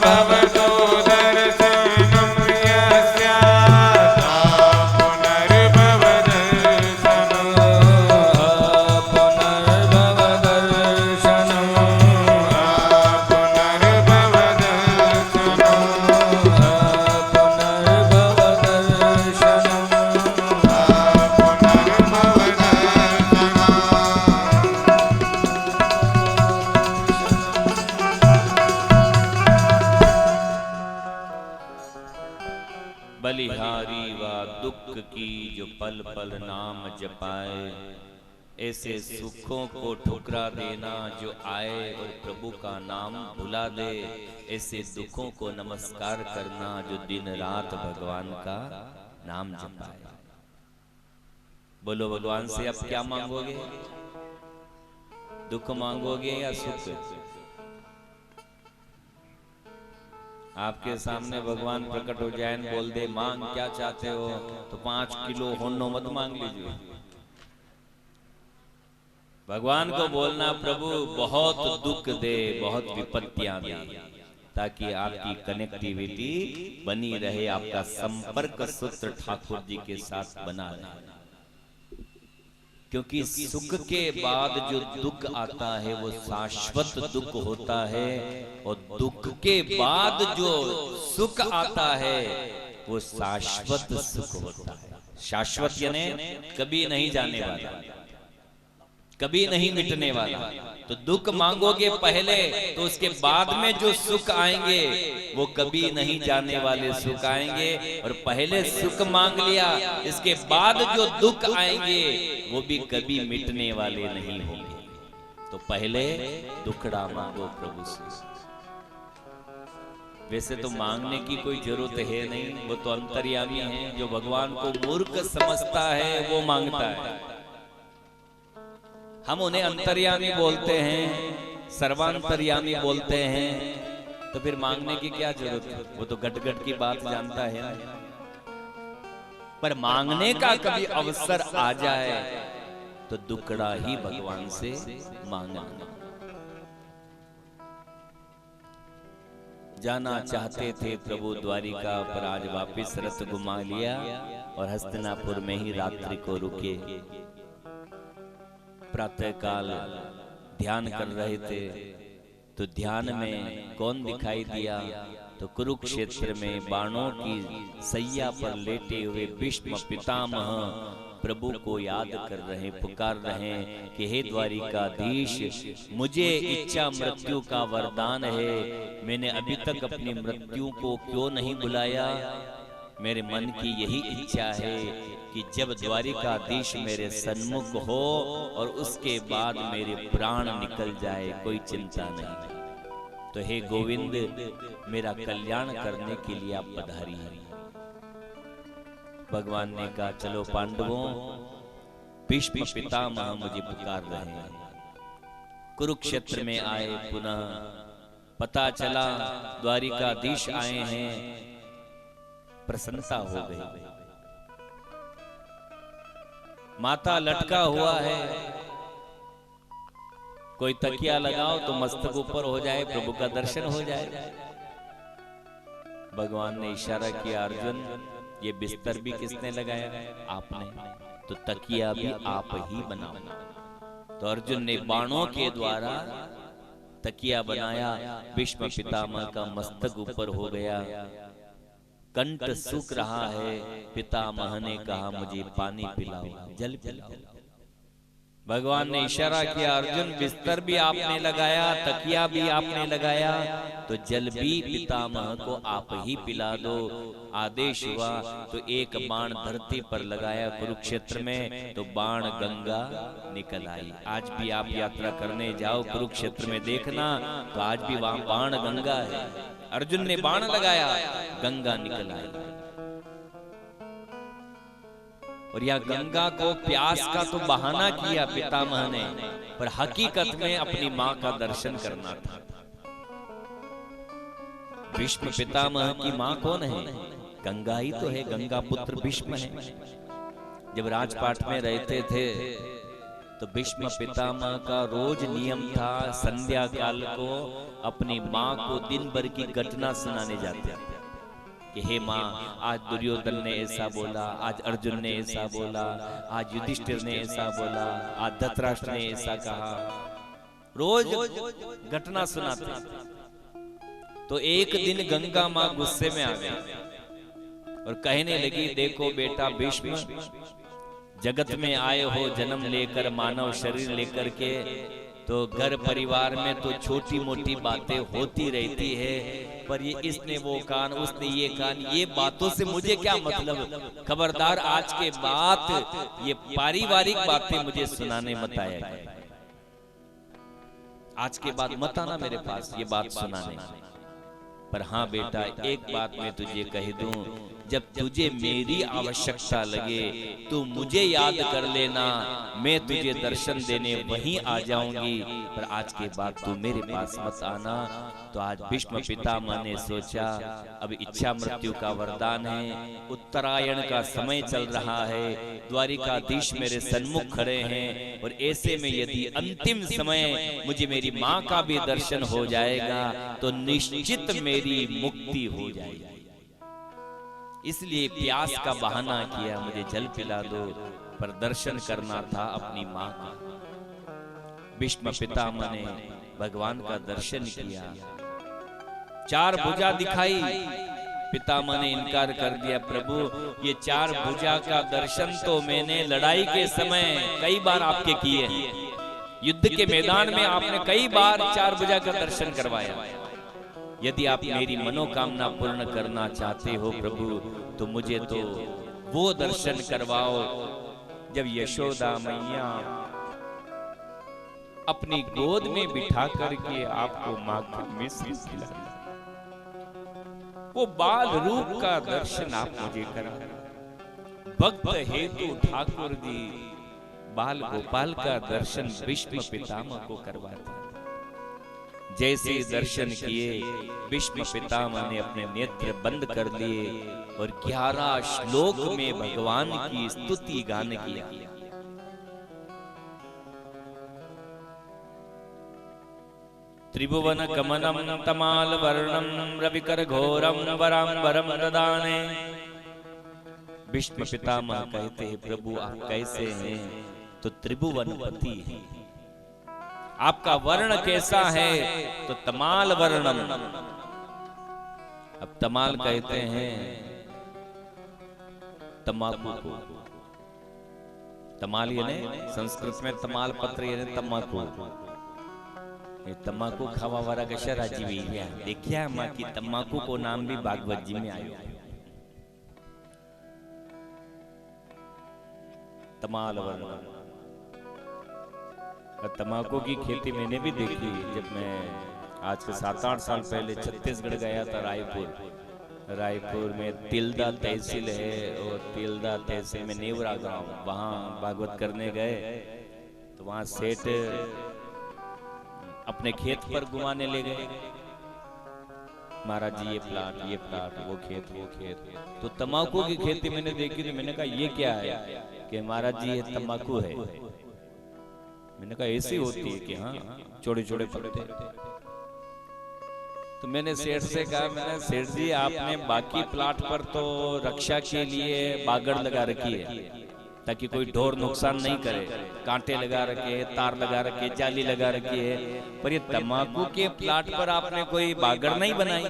भवतो दर्शनं यस्यात् बलिहारी व दुख की जो पल पल नाम जपाए, ऐसे सुखों को ठुकरा देना जो आए और प्रभु का नाम भुला दे। ऐसे दुखों को नमस्कार करना जो दिन रात भगवान का नाम जपाए। बोलो भगवान से अब क्या मांगोगे? दुख मांगोगे या सुख? आपके सामने भगवान प्रकट हो जाए, बोल दे मांग क्या चाहते हो, तो 5 किलो होन्नो मत मांग लीजिए। भगवान को बोलना प्रभु बहुत दुख दे, बहुत विपत्तियां दे, ताकि आपकी कनेक्टिविटी बनी रहे, आपका संपर्क सूत्र ठाकुर जी के साथ बना रहे। क्योंकि सुख के बाद जो दुख आता है वो शाश्वत दुख होता है, और दुख के बाद जो सुख आता है वो शाश्वत सुख होता है। शाश्वत यानी कभी नहीं जाने वाला, कभी नहीं मिटने वाला। तो दुख मांगोगे पहले, तो उसके बाद में जो सुख आएंगे वो कभी नहीं जाने वाले सुख आएंगे। और पहले सुख मांग लिया, इसके बाद जो दुख आएंगे वो भी कभी मिटने वाले नहीं होंगे। तो पहले दुखड़ा मांगो प्रभु से। वैसे तो मांगने की कोई जरूरत है नहीं, वो तो अंतर्यामी है। जो भगवान को मूर्ख समझता है वो मांगता है। हम उन्हें अंतर्यामी बोलते हैं, सर्वांतर्यामी बोलते हैं, तो फिर मांगने की क्या जरूरत है? वो तो गट गट की बात जानता है। पर मांगने का कभी अवसर आ जाए तो दुकड़ा ही भगवान से मांगना। जाना चाहते थे प्रभु द्वारिका, पर आज वापिस रथ घुमा लिया और हस्तिनापुर में ही रात्रि को रुके। प्रातः काल ध्यान कर रहे थे तो ध्यान में कौन दिखाई दिया? तो कुरुक्षेत्र में बाणों की सैया पर लेटे हुए भीष्म पितामह प्रभु को याद कर रहे, पुकार रहे कि हे द्वारिकाधीश, मुझे इच्छा मृत्यु का वरदान है। मैंने अभी तक अपनी मृत्यु को क्यों नहीं बुलाया? मेरे मन की यही इच्छा है कि जब द्वारिकाधीश मेरे सन्मुख हो और उसके बाद मेरे प्राण निकल जाए, कोई चिंता नहीं। तो हे गोविंद, मेरा कल्याण करने के लिए आप पधारिए। भगवान ने कहा चलो पांडवों, भीष्म पितामह मुझे पुकार रहे हैं। कुरुक्षेत्र में आए, पुनः पता चला द्वारिकाधीश आए हैं, प्रसन्नता हो गई। माथा लटका हुआ है, कोई तकिया लगाओ तो मस्तक ऊपर हो जाए, प्रभु का दर्शन हो जाए। भगवान ने इशारा किया, अर्जुन ये बिस्तर भी किसने लगाया? आपने। तो तकिया भी आप ही बनाओ। तो अर्जुन ने बाणों के द्वारा तकिया बनाया, भीष्म पितामह का मस्तक ऊपर हो गया। कंठ सूख रहा है, पितामह ने कहा मुझे पानी पिलाओ, जल पिलाओ। भगवान ने इशारा किया, अर्जुन बिस्तर भी आपने लगाया, तकिया भी आपने लगाया, तो जल भी पितामह को आप ही पिला दो। आदेश हुआ तो एक बाण धरती पर लगाया कुरुक्षेत्र में, तो बाण गंगा निकल आई। आज भी आप यात्रा करने जाओ कुरुक्षेत्र में, देखना तो आज भी वहां बाण गंगा है। अर्जुन ने बाण लगाया, गंगा निकल आई। और यह गंगा को प्यास का तो बहाना किया पितामह ने, पर हकीकत में अपनी मां का दर्शन करना था। भीष्म पितामह की मां कौन है? गंगा ही तो है, गंगा पुत्र भीष्म है। जब राजपाट में रहते थे तो भीष्म पितामह का रोज नियम था, संध्या काल को अपनी मां को दिन भर की घटना सुनाने जाते थे कि हे माँ, आज दुर्योधन ने ऐसा बोला, आज अर्जुन ने ऐसा बोला, आज युधिष्ठिर ने ऐसा बोला, आज धृतराष्ट्र ने ऐसा कहा। रोज घटना सुनाते। तो एक दिन गंगा माँ गुस्से में आ गई और कहने लगी, देखो बेटा भीष्म, जगत में आए हो जन्म लेकर, मानव शरीर लेकर के, तो घर परिवार में तो छोटी मोटी बातें होती रहती है, पर ये इसने वो कान, उसने ये कान, ये बातों से मुझे क्या मतलब? खबरदार, आज के बाद ये पारिवारिक बातें मुझे सुनाने मत आया। आज के बाद मत आना मेरे पास ये बात सुनाने। पर हाँ बेटा, एक बात मैं तुझे कह दूं, जब तुझे मेरी आवश्यकता लगे तो मुझे याद कर लेना, मैं तुझे दर्शन देने वहीं आ जाऊंगी, पर आज के बाद तू मेरे पास मत आना। तो आज भीष्म पितामह ने सोचा, अब इच्छा मृत्यु का वरदान है, उत्तरायण का समय चल रहा है, द्वारिकाधीश मेरे सन्मुख खड़े हैं, और ऐसे में यदि अंतिम समय मुझे मेरी माँ का भी दर्शन हो जाएगा तो निश्चित मेरी मुक्ति हो जाएगी। इसलिए प्यास का बहाना किया, मुझे जल पिला दो, पर दर्शन करना था अपनी माँ का। भीष्म पितामह ने भगवान का दर्शन किया, चार भुजा दिखाई, पितामह ने इनकार कर दिया, प्रभु ये चार भुजा का दर्शन तो मैंने लड़ाई के समय कई बार आपके किए हैं, युद्ध के मैदान में आपने कई बार चार भुजा का दर्शन करवाया। यदि आप मेरी मनोकामना पूर्ण करना चाहते हो प्रभु, तो मुझे तो वो दर्शन करवाओ जब यशोदा मैया अपनी गोद में बिठा करके आपको माखन मिश्री खिलाती, वो बाल रूप का दर्शन आप मुझे करा। भक्त हेतु ठाकुर जी बाल गोपाल का दर्शन भीष्म पितामह को करवाता। जैसे दर्शन किए भीष्म पितामह ने अपने नेत्र बंद कर लिए और 11 श्लोक में भगवान की स्तुति गान किया। त्रिभुवन गमनम तमाल वर्णम रविकर घोरम वरांबरम ददाने। भीष्म पितामह कहते हैं प्रभु आप कैसे हैं? तो त्रिभुवनपति हैं। आपका वर्ण कैसा है? तो तमाल वर्णम। अब तमाल कहते हैं तमाकू को। तमाल यानी संस्कृत में तमाल पत्र यानी तम्बाकू। ये तम्बाकू खावा वाला कशा राजीवी है। देखिया माँ की तम्बाकू को नाम भी भागवत जी में आयो। तमाल वर्ण। तम्बाकू की खेती मैंने भी देखी जब मैं आज से 7-8 साल पहले छत्तीसगढ़ गया था। रायपुर में तिल्दा तहसील है और तिल्दा तहसील में नेवरा गांव, वहां भागवत करने गए तो वहां सेठ अपने खेत पर घुमाने ले गए। महाराज जी ये प्लाट वो खेत। तो तम्बाकू की खेती मैंने देखी तो मैंने कहा ये क्या है? कि महाराज जी ये तम्बाकू है। मैंने कहा ऐसी होती है कि हाँ, छोटे छोटे पत्ते। तो मैंने सेठ से कहा, मैंने सेठ जी आपने बाकी प्लाट पर तो रक्षा के लिए बागड़ लगा रखी है ताकि कोई ढोर नुकसान नहीं करे, कांटे लगा रखे, तार लगा रखे, जाली लगा रखी है, पर ये तम्बाकू के प्लाट पर आपने कोई बागड़ नहीं बनाई,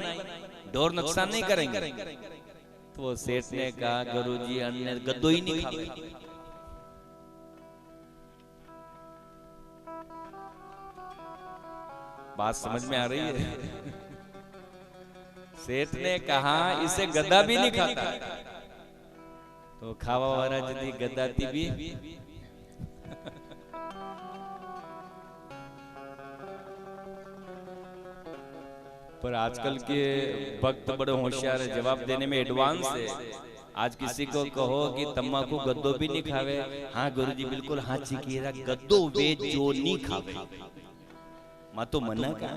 ढोर नुकसान नहीं करेंगे? तो वो सेठ ने कहा गुरुजी अन्य गद्दो ही नहीं खावे। बात समझ में आ रही है? सेठ ने कहा इसे गद्दा भी नहीं खाता। तो खावा वाला यदि गद्दाती भी पर आजकल के भक्त बड़े होशियार है, जवाब देने में एडवांस है। आज किसी को कहो कि तम्बाकू गद्दो भी नहीं खावे, हाँ गुरुजी बिल्कुल हाँ चिकीरा गद्दो वे जो नहीं खावे। मां तो मना का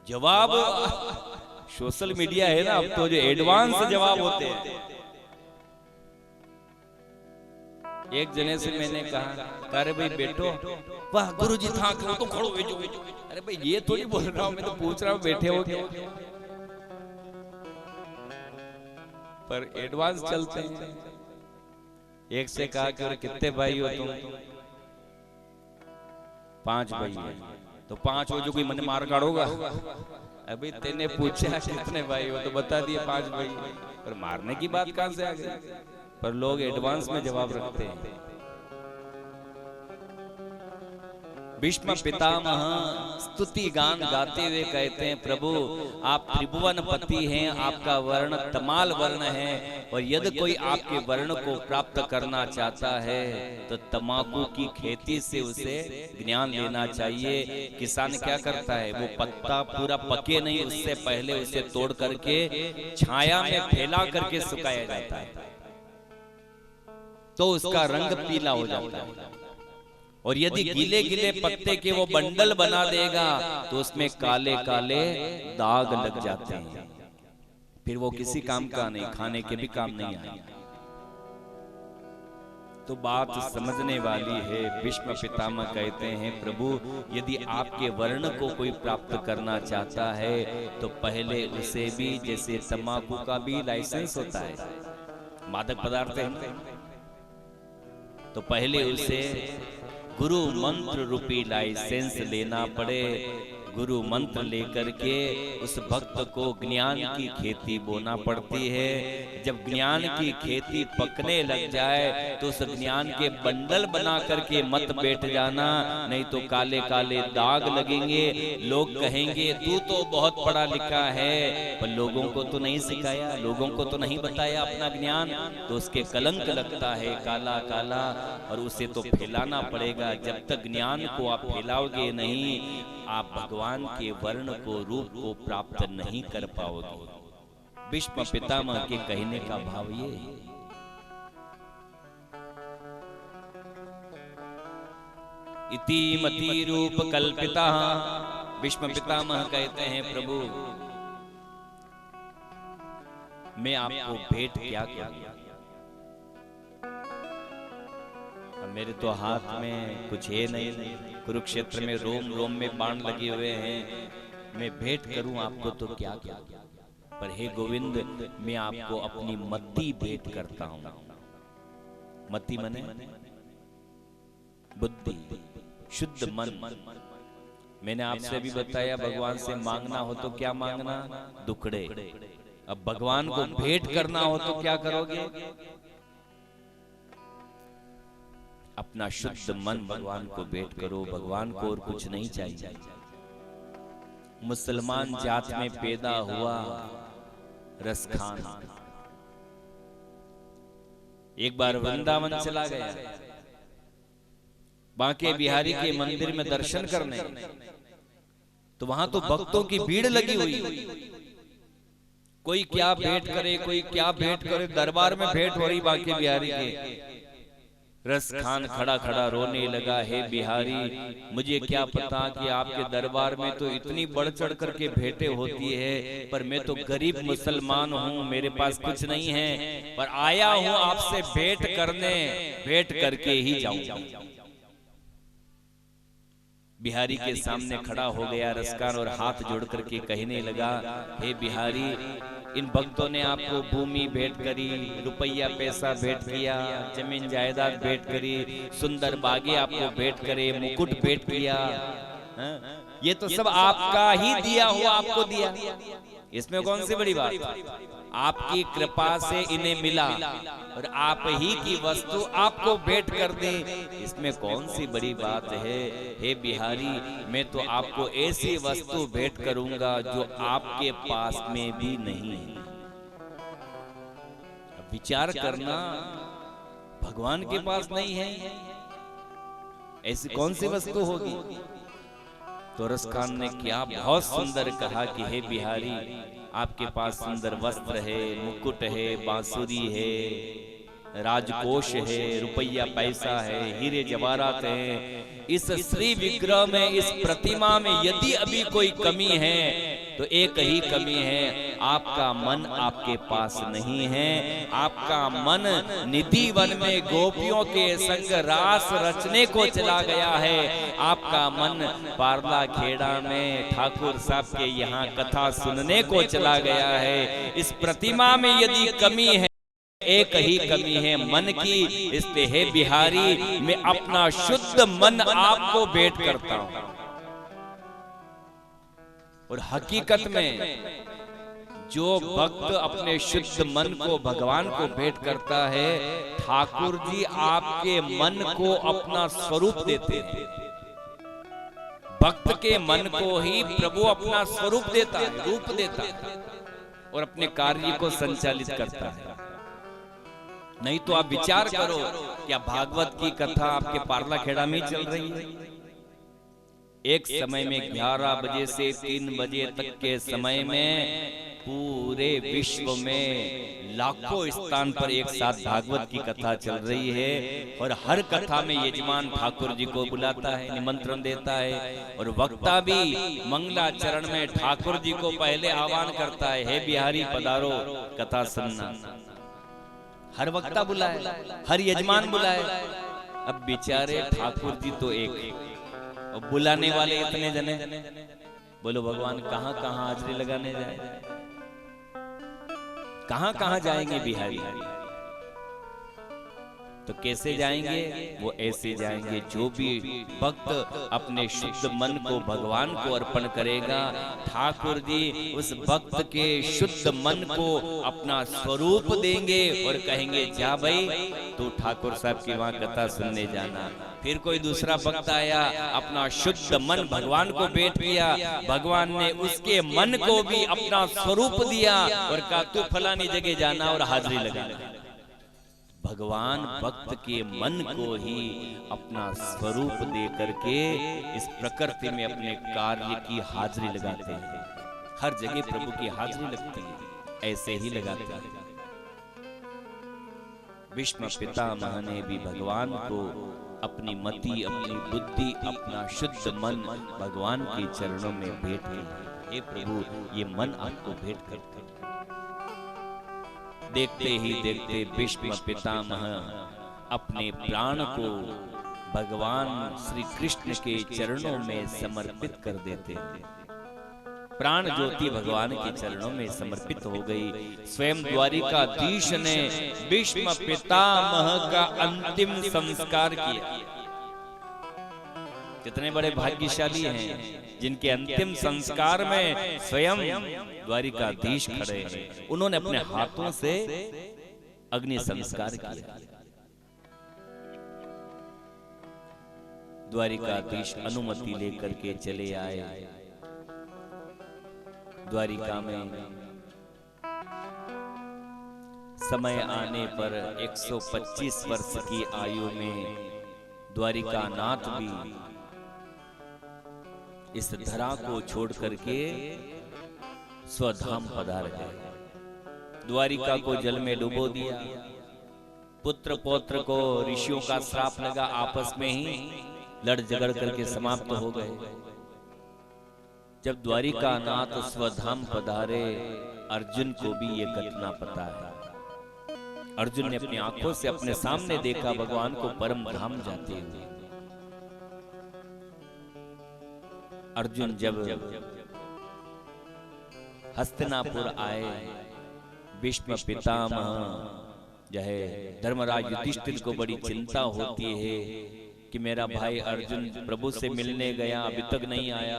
जवाब सोशल मीडिया है ना, अब तो जो एडवांस जवाब होते हैं। एक जने से मैंने कहा अरे भाई बैठो, वाह गुरुजी था तो खड़ो बैठो। अरे भाई ये थोड़ी बोल रहा हूं, मैं तो पूछ रहा हूं बैठे हो क्या? पर एडवांस चलते हैं। एक से कहा कि कितने भाई हो तुम? 5 भाई है। तो 5 हो जो कोई मन मार काढ़ोगा? अभी तेने पूछा कितने भाई हो तो बता दिए 5 भाई, पर मारने की बात कहां से आ गई? पर लोग एडवांस में जवाब रखते हैं। भीष्म पितामह स्तुति गान गाते हुए कहते हैं प्रभु आप त्रिभुवनपति हैं, आपका वर्ण तमाल वर्ण है, और यदि कोई आपके वर्ण को प्राप्त करना चाहता है तो तम्बाकू की खेती से उसे ज्ञान लेना चाहिए। किसान क्या करता है, वो पत्ता पूरा पके नहीं उससे पहले उसे तोड़ करके छाया में फैला करके सुखाया जाता है तो उसका रंग पीला हो जाता है। और यदि गीले गीले पत्ते के वो बंडल बना देगा तो उसमें काले काले दाग लग जाते हैं, फिर वो किसी काम का नहीं, खाने के भी काम नहीं आएगा। तो बात समझने वाली है। भीष्म पितामह कहते हैं प्रभु यदि आपके वर्ण को कोई प्राप्त करना चाहता है तो पहले उसे भी, जैसे तम्बाकू का भी लाइसेंस होता है, मादक पदार्थ है, तो पहले उसे गुरु मंत्र रूपी लाइसेंस लेना पड़े। गुरु मंत्र लेकर के उस भक्त को ज्ञान की खेती बोना पड़ती है। जब ज्ञान की खेती पकने लग जाए तो उस ज्ञान के बंडल बना करके मत बैठ जाना, नहीं तो काले काले दाग लगेंगे। लोग कहेंगे तू तो बहुत पढ़ा लिखा है पर लोगों को तो नहीं सिखाया, लोगों को तो नहीं बताया अपना ज्ञान, तो उसके कलंक लगता है काला काला, और उसे तो फैलाना पड़ेगा। जब तक ज्ञान को आप फैलाओगे नहीं आप भगवान के वर्ण को, रूप को प्राप्त नहीं कर पाओगे। भीष्म पितामह के कहने का भाव ये है। इति मति रूप कल्पिता। भीष्म पितामह कहते हैं, प्रभु मैं आपको भेंट क्या करूं? अब मेरे तो हाथ में कुछ है नहीं, कुरुक्षेत्र में रोम रोम में बाण लगे हुए हैं, मैं भेंट करूं आपको तो क्या क्या? पर हे गोविंद, मैं आपको अपनी मति भेंट करता हूं। मति मने बुद्धि, शुद्ध मन। मैंने आपसे भी बताया, भगवान से मांगना हो तो क्या मांगना? दुखड़े। अब भगवान को भेंट करना हो तो क्या करोगे? अपना शुद्ध मन भगवान को भेंट करो। भगवान को और कुछ नहीं चाहिए। मुसलमान जात में पैदा हुआ रसखान, एक बार वृंदावन चला गया, बांके बिहारी के मंदिर में दर्शन करने, तो वहां तो भक्तों की भीड़ लगी हुई। कोई क्या भेंट करे, कोई क्या भेंट करे। दरबार में भेंट हो रही बांके बिहारी के। रसखान खड़ा खड़ा रोने लगा, हे बिहारी, मुझे क्या पता कि आपके दरबार में तो इतनी बढ़ चढ़ करके भेंटें होती है, पर मैं तो गरीब मुसलमान हूँ, मेरे पास कुछ नहीं है, पर आया हूँ आपसे भेंट करने, भेंट करके ही जाऊंगा। बिहारी के सामने खड़ा हो गया रसखान और हाथ जोड़ करके कहने लगा, हे बिहारी, इन भक्तों ने आपको भूमि भेंट करी, रुपया पैसा भेंट किया, जमीन जायदाद भेंट करी, सुंदर बागे आपको भेंट करे, मुकुट भेंट किया, ये तो सब आपका ही दिया हुआ आपको दिया। इसमें कौन सी बड़ी बात? आपकी कृपा से इन्हें मिला और आप ही की वस्तु आपको भेंट कर दे, इसमें कौन सी बड़ी बात है? हे बिहारी, मैं तो आपको ऐसी वस्तु भेंट करूंगा जो आपके पास में भी नहीं है। विचार करना, भगवान के पास नहीं है, ऐसी कौन सी वस्तु होगी? तो रसखान ने क्या बहुत सुंदर कहा कि हे बिहारी, आपके पास सुंदर वस्त्र है, मुकुट है, बांसुरी है, राजकोष है, रुपया पैसा है, हीरे जवाहरात हैं। इस श्री विग्रह में, इस प्रतिमा में यदि अभी कोई कमी है तो एक ही कमी है, आपका मन आपके पास नहीं है। आपका मन निधि वन में गोपियों के संग रास रचने को चला गया है। आपका मन पारला खेड़ा में ठाकुर साहब के यहाँ कथा सुनने को चला गया है। इस प्रतिमा में यदि कमी है, एक ही कमी है मन की, इसलिए हे बिहारी, मैं अपना शुद्ध मन आपको भेंट करता हूं। और हकीकत में जो भक्त अपने शुद्ध मन को भगवान को भेंट करता है, ठाकुर जी आपके मन को अपना स्वरूप देते हैं। भक्त के मन को ही प्रभु अपना स्वरूप देता है, रूप देता है और अपने कार्य को संचालित करता है। नहीं तो आप विचार करो, क्या भागवत की कथा आपके पारला खेड़ा में चल रही है? एक समय में 11 बजे से 3 बजे तक के समय में पूरे विश्व में लाखों स्थान पर एक साथ भागवत की कथा चल रही है। और हर कथा में यजमान ठाकुर जी को बुलाता है, निमंत्रण देता है, और वक्ता भी मंगलाचरण में ठाकुर जी को पहले आह्वान करता है, हे बिहारी पधारो, कथा सुनना। हर वक्ता बुलाए, हर यजमान बुलाए। अब बेचारे ठाकुर जी तो एक और बुलाने वाले इतने जने। बोलो भगवान कहां कहां हाजिरी लगाने जाए, कहां कहां जाएंगे बिहारी? तो कैसे जाएंगे? वो ऐसे जाएंगे, जो भी भक्त अपने शुद्ध मन को भगवान को अर्पण करेगा, ठाकुर जी उस भक्त के शुद्ध मन को अपना स्वरूप देंगे और कहेंगे, जा भाई तू ठाकुर साहब की वहां कथा सुनने जाना। फिर कोई दूसरा भक्त आया, अपना शुद्ध मन भगवान को भेंट किया, भगवान ने उसके मन को भी अपना स्वरूप दिया और कहा तू फलानी जगह जाना और हाजिरी लगाना। भगवान भक्त के मन को ही अपना स्वरूप दे करके इस प्रकृति में अपने कार्य की हाजिरी लगाते हैं। हर जगह प्रभु की हाजिरी लगती है, ऐसे ही लगाते हैं। भीष्म पितामह ने भी भगवान को अपनी मति, अपनी बुद्धि, अपना शुद्ध मन भगवान के चरणों में भेंट किया। हे प्रभु, ये मन आपको भेंट करते। देखते ही देखते भीष्म पितामह अपने प्राण को भगवान श्री कृष्ण के चरणों में समर्पित कर देते थे। प्राण ज्योति भगवान के चरणों में समर्पित हो गई। स्वयं द्वारिकाधीश ने भीष्म पितामह का अंतिम संस्कार किया। कितने बड़े भाग्यशाली हैं जिनके अंतिम संस्कार में स्वयं द्वारिकाधीश खड़े हैं। उन्होंने अपने हाथों से अग्नि संस्कार किया। द्वारिकाधीश अनुमति लेकर के चले आए। द्वारिका में समय आने पर 125 वर्ष की आयु में द्वारिकानाथ भी इस धरा को छोड़ करके स्वधाम पधार गए। द्वारिका को जल में डुबो दिया। पुत्र पौत्र को ऋषियों का श्राप लगा, आपस में ही लड़ झगड़ करके समाप्त हो गए। जब द्वारिकानाथ स्वधाम पधारे, अर्जुन को भी ये घटना पता है। अर्जुन ने अपनी आंखों से अपने सामने देखा भगवान को परम धाम जाते हुए। अर्जुन जब हस्तिनापुर आए, भीष्म पितामह जो है धर्मराज युधिष्ठिर को बड़ी चिंता होती है कि मेरा भाई अर्जुन प्रभु से मिलने गया, अभी तक नहीं आया,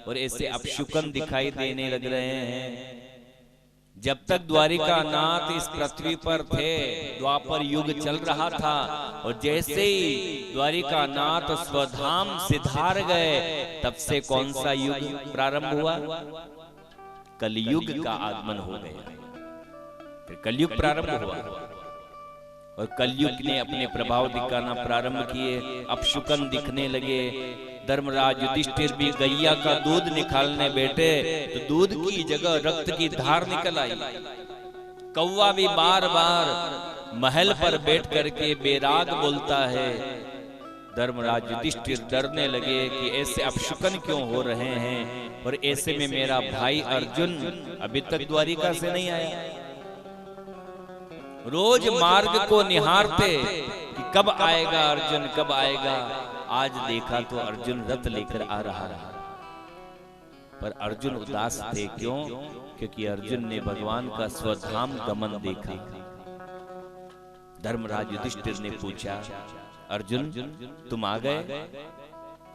और ऐसे अपशुकन दिखाई देने लग रहे हैं। जब तक द्वारिकानाथ इस पृथ्वी पर थे, द्वापर युग चल रहा था, और जैसे ही द्वारिकानाथ स्वधाम सिधार गए, तब से कौन सा युग प्रारंभ हुआ? कलयुग का आगमन हो गया। फिर कलयुग प्रारंभ हुआ और कलयुग ने अपने प्रभाव दिखाना प्रारंभ किए। अपशुकन दिखने लगे। धर्मराज युधिष्ठिर भी गैया का दूध निकालने बैठे तो दूध की जगह रक्त की धार निकल आई। कौवा भी बार बार महल पर बैठ करके बेराग बोलता है। धर्मराज युधिष्ठिर डरने लगे कि ऐसे अपशुकन क्यों हो रहे हैं, और ऐसे में मेरा भाई अर्जुन अभी तक द्वारिका से नहीं आया। रोज मार्ग को निहारते कि कब आएगा अर्जुन, कब आएगा। आज देखा तो अर्जुन रथ लेकर आ रहा है, पर अर्जुन उदास थे। क्यों? क्योंकि अर्जुन ने भगवान का स्वधाम गमन देखा। धर्मराज युधिष्ठिर ने पूछा, अर्जुन तुम आ गए?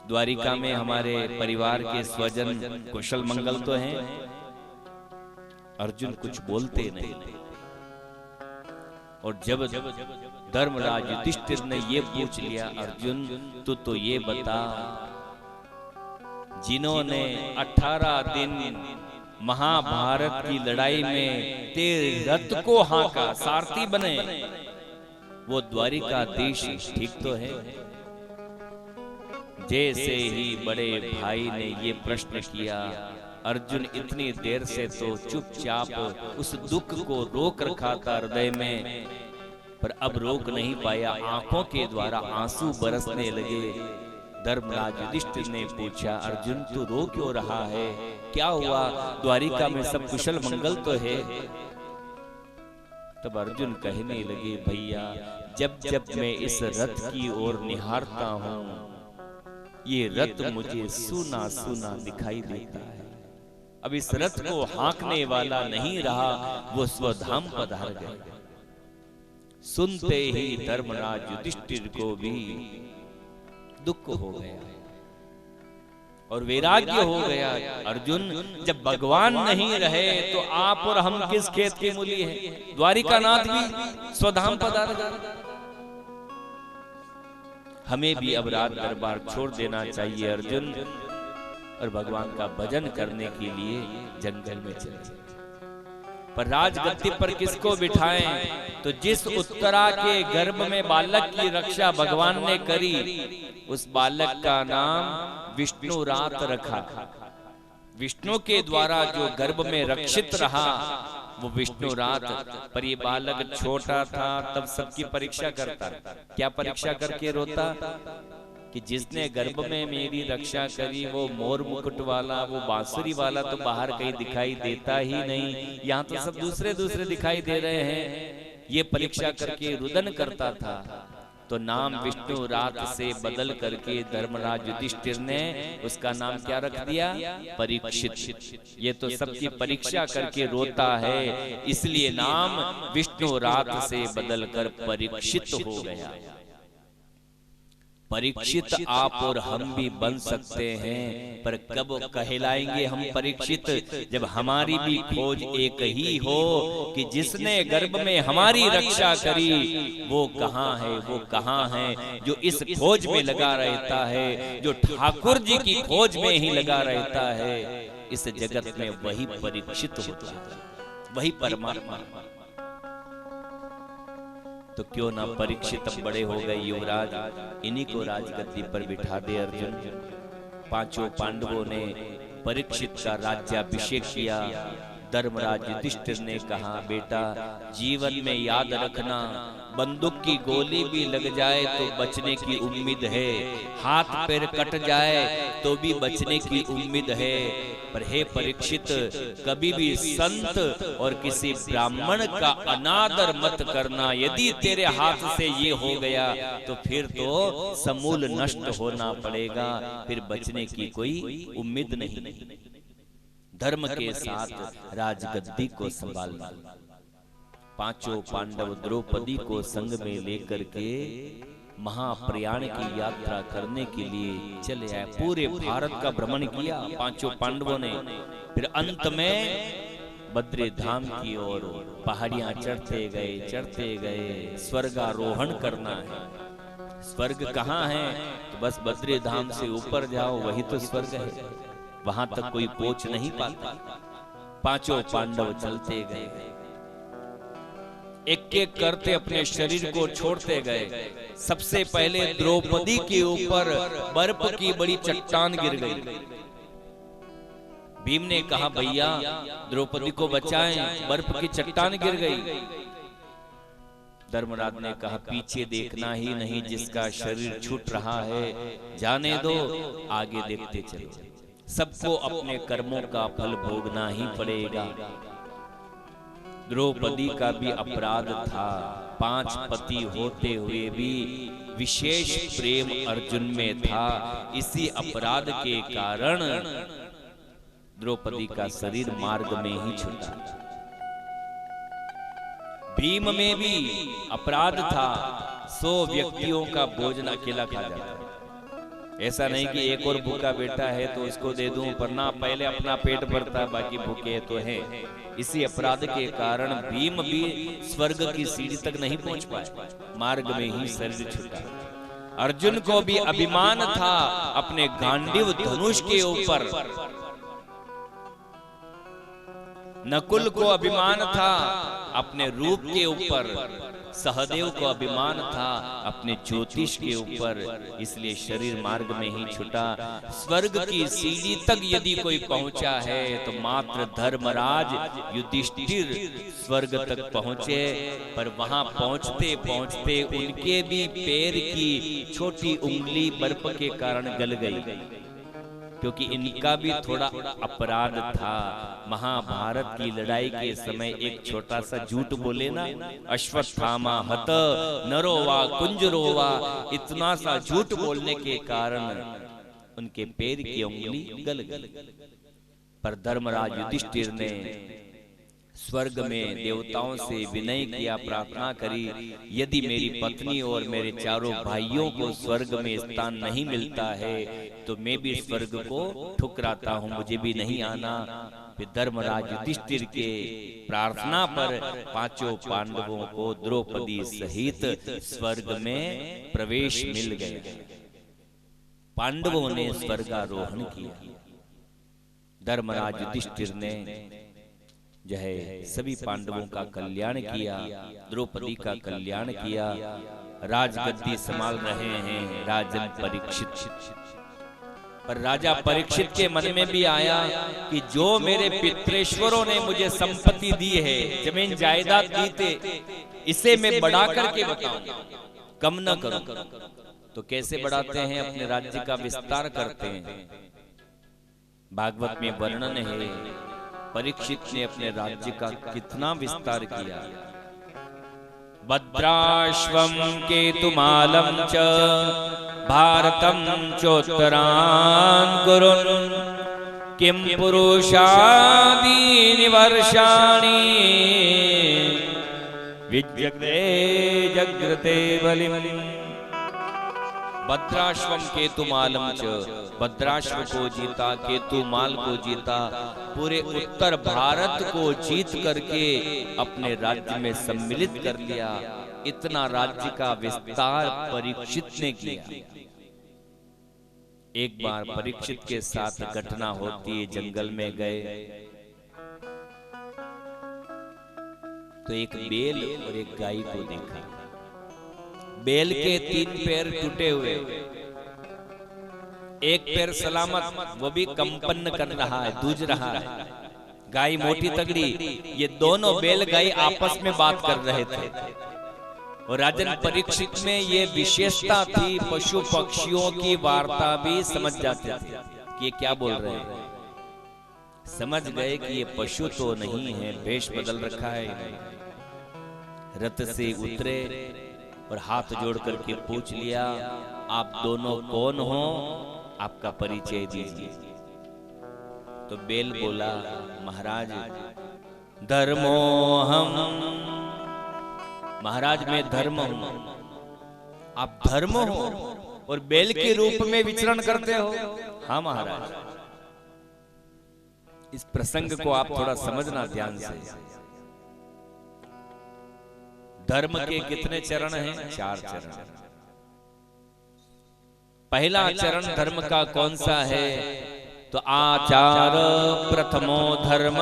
द्वारिका में हमारे परिवार के स्वजन कुशल मंगल तो हैं? अर्जुन कुछ बोलते नहीं। और जब धर्मराज युधिष्ठिर ने ये पूछ लिया, अर्जुन तू तो ये बता, जिन्होंने 18 दिन महाभारत की लड़ाई में तेरे रथ को हांका, सारथी बने, वो द्वारिकाधीश ठीक तो है? जैसे ही बड़े भाई ने ये प्रश्न किया, अर्जुन इतनी देर से तो चुपचाप उस दुख को रोक रखा था हृदय में, पर अब रोक नहीं पाया। आंखों के द्वारा आंसू बरसने लगे। धर्मराज युधिष्ठिर ने पूछा, अर्जुन तू रो क्यों रहा है? क्या हुआ? द्वारिका में सब कुशल मंगल तो है? तब अर्जुन कहने लगे, भैया जब जब मैं इस रथ की ओर निहारता हूँ, ये रथ मुझे सूना सूना दिखाई देता है। अब इस रथ को हाँकने वाला नहीं रहा, वो स्वधाम पधार गए। सुनते ही धर्मराज युधिष्ठिर को भी दुख हो गया और वैराग्य हो गया। अर्जुन जब भगवान नहीं रहे तो आप और हम किस खेत के मूली हैं? द्वारिकानाथ भी स्वधाम पधार गए। हमें भी अब रात दरबार छोड़ देना चाहिए अर्जुन, और भगवान का भजन करने के लिए जंगल में चले। पर राजगद्दी पर किसको बिठाएं? तो जिस उत्तरा के गर्भ में बालक की रक्षा भगवान ने करी, उस बालक का नाम विष्णु रात रखा। विष्णु के द्वारा जो गर्भ में रक्षित रहा, वो विष्णु रात पर ये बालक छोटा था तब सबकी परीक्षा करता। क्या परीक्षा करके रोता कि जिसने गर्भ में मेरी रक्षा करी वो मोर मुकुट वाला, वो बांसुरी वाला तो बाहर कहीं दिखाई देता ही नहीं, यहाँ तो सब दूसरे दूसरे दिखाई दे रहे हैं। ये परीक्षा करके रुदन करता था। तो नाम विष्णु रात से बदल करके धर्मराज युधिष्ठिर ने उसका नाम क्या रख दिया? परीक्षित। ये तो सबकी परीक्षा करके रोता है, इसलिए नाम विष्णु रात से बदलकर परीक्षित हो गया। परीक्षित आप और हम भी बन सकते हैं, पर कब कहलाएंगे हम परीक्षित? जब हमारी भी खोज एक ही हो कि जिसने गर्भ में हमारी रक्षा करी वो कहाँ है, वो कहाँ है। जो इस खोज में लगा रहता है, जो ठाकुर जी की खोज में ही लगा रहता है, इस जगत में वही परीक्षित होता है, वही परमात्मा। तो क्यों ना परीक्षित अब बड़े हो गए युवराज, इन्हीं को राजगद्दी पर बिठा दे अर्जुन। पांचों पांडवों ने परीक्षित का राज्याभिषेक किया। धर्मराज युधिष्ठिर ने कहा, बेटा जीवन में याद रखना, बंदूक की गोली भी लग जाए तो बचने की उम्मीद है, हाथ पैर कट जाए तो भी बचने की उम्मीद है। पर हे परीक्षित, कभी भी संत और किसी ब्राह्मण का अनादर मत करना। यदि तेरे हाथ से ये हो गया तो फिर तो समूल नष्ट होना पड़ेगा, फिर बचने की कोई उम्मीद नहीं। धर्म के साथ राजगद्दी को संभालना। पांचों पांडव द्रौपदी को संग में लेकर के महाप्रयाण की यात्रा करने के लिए चले आए। पूरे भारत का भ्रमण किया पांचों पांडवों ने। फिर अंत में बद्री धाम की ओर पहाड़ियां चढ़ते गए। स्वर्गारोहण करना है। स्वर्ग कहाँ है? तो बस बद्री धाम से ऊपर जाओ, वही तो स्वर्ग है। वहां तक कोई पहुंच नहीं पाता। पांचों पांडव चलते गए, एक एक करते अपने शरीर को छोड़ते गए। सबसे पहले द्रौपदी के ऊपर बर्फ की बड़ी चट्टान गिर गई। भीम ने कहा, भैया द्रौपदी को बचाएं, बर्फ की चट्टान गिर गई। धर्मराज ने कहा, पीछे देखना ही नहीं, जिसका शरीर छूट रहा है जाने दो, आगे देखते चलो। सबको अपने कर्मों का फल भोगना ही पड़ेगा। द्रौपदी का भी अपराध था। 5 पति होते हुए भी विशेष प्रेम अर्जुन में था। इसी अपराध के कारण द्रौपदी का शरीर मार्ग में ही छूटा। भीम में भी अपराध था। 100 व्यक्तियों का भोजन अकेला खा जाता। ऐसा नहीं कि एक और भूखा बेटा है तो उसको दे दूं, पर ना, पहले अपना पेट भरता, बाकी भूखे तो हैं। इसी अपराध के कारण भीम भी स्वर्ग की सीढ़ी तक नहीं पहुंच पाए, मार्ग में ही शरीर छूटा। अर्जुन को भी अभिमान था अपने गांडीव धनुष के ऊपर। नकुल को अभिमान था अपने रूप के ऊपर। सहदेव को अभिमान था अपने ज्योतिष के ऊपर, इसलिए शरीर मार्ग में ही छूटा। स्वर्ग की सीढ़ी तक यदि कोई पहुंचा है तो मात्र धर्मराज युधिष्ठिर स्वर्ग तक पहुंचे। पर वहां पहुंचते पहुंचते उनके भी पैर की छोटी उंगली बर्फ के कारण गल गई, क्योंकि इनका भी थोड़ा अपराध था। महाभारत की लड़ाई के समय एक छोटा सा झूठ बोले ना, अश्वत्थामा हत नरो वा कुंजरो वा, इतना सा झूठ बोलने के कारण उनके पैर की उंगली गल गई। पर धर्मराज युधिष्ठिर ने स्वर्ग में देवताओं से विनय किया, प्रार्थना करी, यदि मेरी पत्नी और मेरे चारों भाइयों को स्वर्ग में स्थान नहीं मिलता है तो मैं भी स्वर्ग को ठुकराता हूँ, मुझे भी नहीं आना। फिर धर्मराज युधिष्ठिर के प्रार्थना पर पांचों पांडवों को द्रौपदी सहित स्वर्ग में प्रवेश मिल गया। पांडवों ने स्वर्गारोहण किया। धर्मराज युधिष्ठिर ने जो है सभी पांडवों का कल्याण किया, द्रौपदी का कल्याण किया। राजगद्दी संभाल रहे हैं राजन परीक्षित। पर राजा परीक्षित के मन में भी आया कि जो मेरे पितृेश्वरों ने मुझे संपत्ति दी है, जमीन जायदाद दी थे, इसे मैं बढ़ा करके बताऊं, कम न करूं। तो कैसे बढ़ाते हैं? अपने राज्य का विस्तार करते हैं। भागवत में वर्णन है परीक्षित ने अपने राज्य का कितना विस्तार किया। भद्राश्वं केतुमालं च भारतं चोत्तरान् कुरुन् किं पुरुषादीनि वर्षाणि विजग्रे जग्रते बलिम्। भद्राश्वम केतुमालम च, भद्राश्व को जीता, केतुमाल को जीता, पूरे उत्तर भारत को जीत करके अपने राज्य में सम्मिलित कर लिया। इतना राज्य का विस्तार परीक्षित ने किया। एक बार परीक्षित के साथ घटना होती है, जंगल में गए तो एक बेल और एक गाय को देखा। बेल के 3 पैर टूटे हुए, एक पैर सलामत, वो भी कंपन कर रहा है, दूज रहा है। गाय मोटी तगड़ी। ये दोनों बेल गाय आपस में बात कर रहे थे। और राजन परीक्षित में ये विशेषता थी, पशु पक्षियों की वार्ता भी समझ जाते थे कि ये क्या बोल रहे हैं। समझ गए कि ये पशु तो नहीं है, वेश बदल रखा है। रथ से उतरे और हाथ जोड़ करके पूछ लिया, आप दोनों कौन हो? आपका परिचय दीजिए। तो बेल बोला, महाराज धर्मोहम, महाराज मैं धर्म हूं। आप धर्म हो और बेल के रूप में विचरण करते हो? हाँ महाराज। इस प्रसंग को आप थोड़ा समझना ध्यान से। धर्म के कितने चरण हैं? 4 चरण। पहला चरण धर्म का कौन सा है? तो आचार प्रथमो धर्म।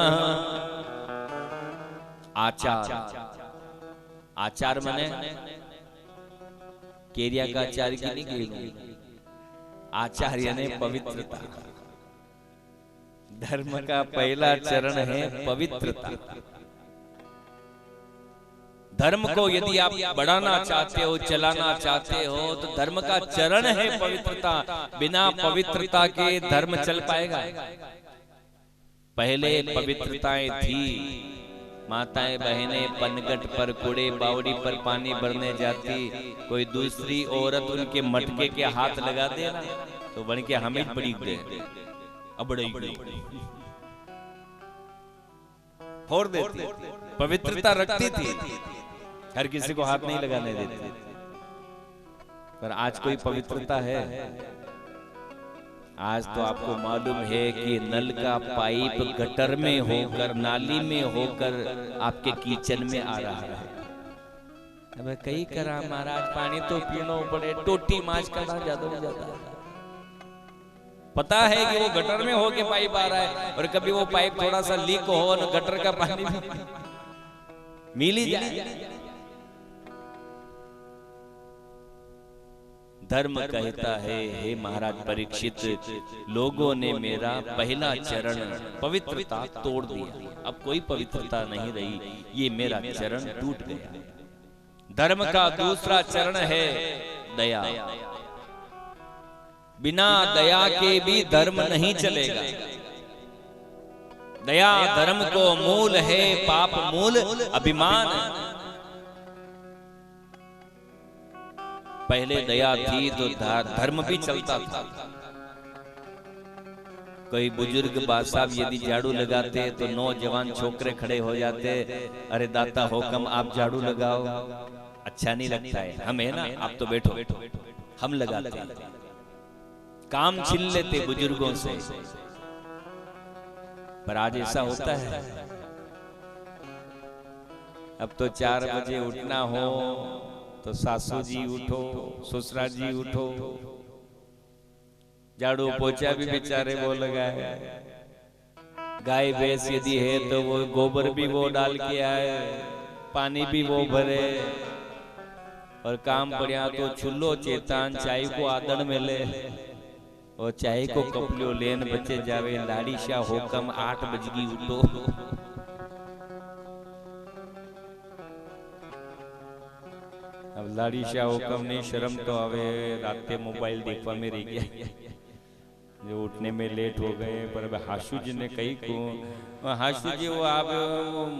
आचार, आचार माने केरिया का आचार्य की नहीं गेहूं, आचार्य ने पवित्रता। धर्म का पहला चरण है पवित्रता। धर्म को यदि आप बढ़ाना चाहते हो, चलाना चाहते हो, तो धर्म का चरण है पवित्रता। बिना पवित्रता के धर्म चल पाएगा? पहले पवित्रताएं थी। माताएं बहनें पनगट पर, कुड़े बावड़ी पर पानी भरने जाती, कोई दूसरी औरत उनके मटके के हाथ लगा दे ना तो बन के हमें बड़ी दे फोड़ देती। पवित्रता रखती थी, हर किसी को हाथ नहीं लगाने देते। पर आज कोई पवित्रता है? आज तो आपको मालूम है कि नल का पाइप गटर में होकर, नाली में होकर आपके किचन में आ रहा है। अब कई करा महाराज, पानी तो पीनो पड़े, टोटी माछ करना ज्यादा हो जाता है। पता है कि वो गटर में होके पाइप आ रहा है, और कभी वो पाइप थोड़ा सा लीक हो और गटर का पानी मिल ही जाए। धर्म कहता है, हे महाराज परीक्षित, लोगों ने मेरा पहला चरण पवित्रता तोड़ दिया, अब कोई पवित्रता नहीं रही, ये मेरा चरण टूट गया। धर्म का दूसरा चरण है दया। बिना दया के भी धर्म नहीं चलेगा। दया धर्म को मूल है, पाप मूल अभिमान। पहले दया थी तो धर्म भी चलता था। कोई बुजुर्ग बात साहब यदि झाड़ू लगाते तो नौजवान छोकरे खड़े हो जाते, अरे दाता हुक्म आप झाड़ू लगाओ। अच्छा नहीं लगता है, हम है ना, आप तो बैठो, हम लगाते। काम छीन लेते बुजुर्गों से। पर आज ऐसा होता है? अब तो 4 बजे उठना हो तो सासू जी उठो, ससुरा जी उठो, झाड़ू पोछा भी बेचारे वो लगाए। गाय भैंस यदि है तो वो गोबर भी वो डाल के आए, पानी भी वो भरे, और काम पड़ा तो चूल्हो चेतान चाय को आदन में ले, और चाहे को कपलियो लेन बचे जावे, लाड़ी शाह होकम 8 बजगी उठो। अब लाड़ी शाह होकम ने शर्म तो आवे, राते मोबाइल देखवा में रह गया, जो उठने में लेट हो गए। पर अब हाशू जी ने कही को हाशू जी वो आप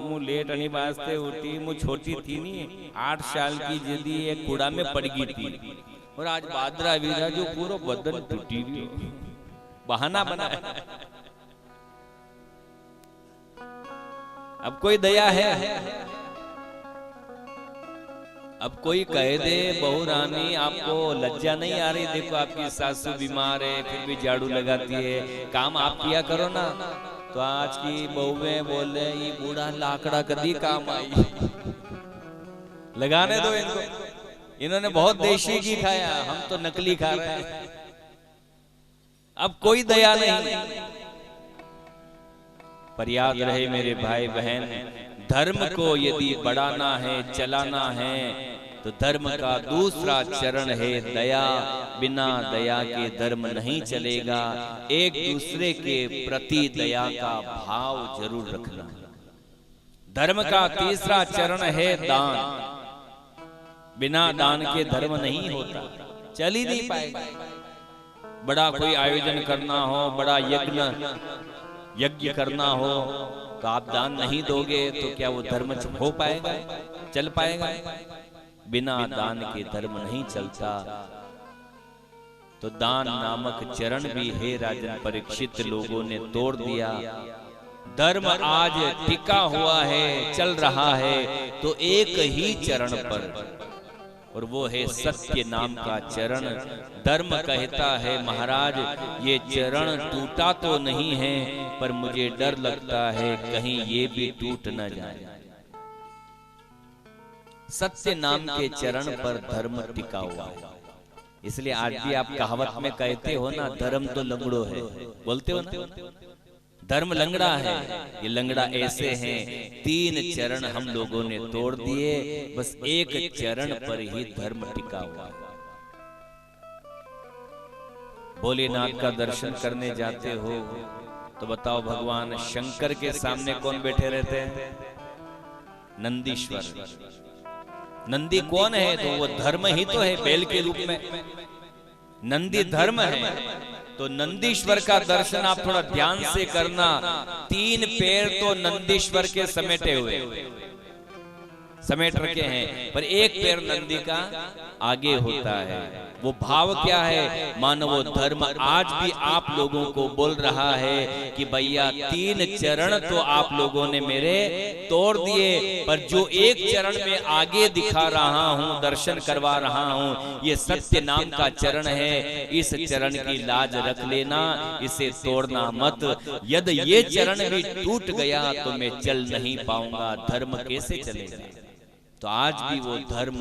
मु लेट अनी वास्ते उठी, मु छोटी थी नहीं 8 साल की जदी एक कूड़ा में पड़ गई थी, और आज बादरा वीरा जो पूरा बदन टूटी गई, बहाना बनाया। अब कोई दया है? अब कोई कह दे बहू रानी आपको लज्जा नहीं आ रही, देखो आपकी सासू बीमार है फिर भी झाड़ू लगाती है, काम आप किया करो ना। तो आज की बहुएं बोले ये बूढ़ा लाकड़ा कभी काम आई, लगाने दो इनको, इन्होंने बहुत देशी घी खाया, हम तो नकली खा रहे हैं। अब कोई दया नहीं। पर याद रहे मेरे भाई बहन, धर्म को यदि बढ़ाना है, चलाना है, तो धर्म का दूसरा चरण है दया। बिना दया के धर्म नहीं चलेगा। एक दूसरे के प्रति दया का भाव जरूर रखना। धर्म का तीसरा चरण है दान। बिना दान के धर्म नहीं होता, चल ही नहीं पाएगा। बड़ा कोई आयोजन करना हो, बड़ा यज्ञ करना हो, तो आप दान नहीं दोगे तो क्या वो धर्म हो पाएगा, चल पाएगा? बिना दान के धर्म नहीं चलता। तो दान नामक चरण भी हे राजन परीक्षित लोगों ने तोड़ दिया। धर्म आज टिका हुआ है, चल रहा है तो एक ही चरण पर, और वो है सत्य नाम का चरण। धर्म कहता है महाराज ये चरण टूटा तो नहीं है, पर मुझे डर लगता है कहीं ये भी टूट न जाए। सत्य नाम के चरण पर धर्म टिका हुआ है। इसलिए आज भी आप कहावत में कहते हो ना, धर्म तो लंगड़ो है, बोलते हो ना, धर्म लंगड़ा है। ये लंगड़ा ऐसे हैं, 3 चरण हम लोगों ने तोड़ दिए, बस एक चरण पर ही धर्म टिका हुआ है। भोलेनाथ का दर्शन करने जाते हो तो बताओ भगवान शंकर के सामने कौन बैठे रहते हैं? नंदीश्वर। नंदी कौन है? तो वो धर्म ही तो है, बैल के रूप में नंदी धर्म है। तो नंदीश्वर का दर्शन आप थोड़ा ध्यान से करना। 3 पैर तो नंदीश्वर के समेटे हुए, समेट रखे हैं, पर एक पैर नंदी का आगे होता है। वो भाव क्या है? मानव धर्म आज भी आप लोगों को बोल रहा है कि भैया 3 चरण तो आप लोगों ने मेरे तोड़ दिए, पर जो एक चरण में आगे दिखा रहा हूं, दर्शन करवा रहा हूं, ये सत्य नाम का चरण है। इस चरण की लाज रख लेना, इसे तोड़ना मत। यदि ये चरण भी टूट गया तो मैं चल नहीं पाऊंगा, धर्म कैसे चलेगा? तो आज भी वो धर्म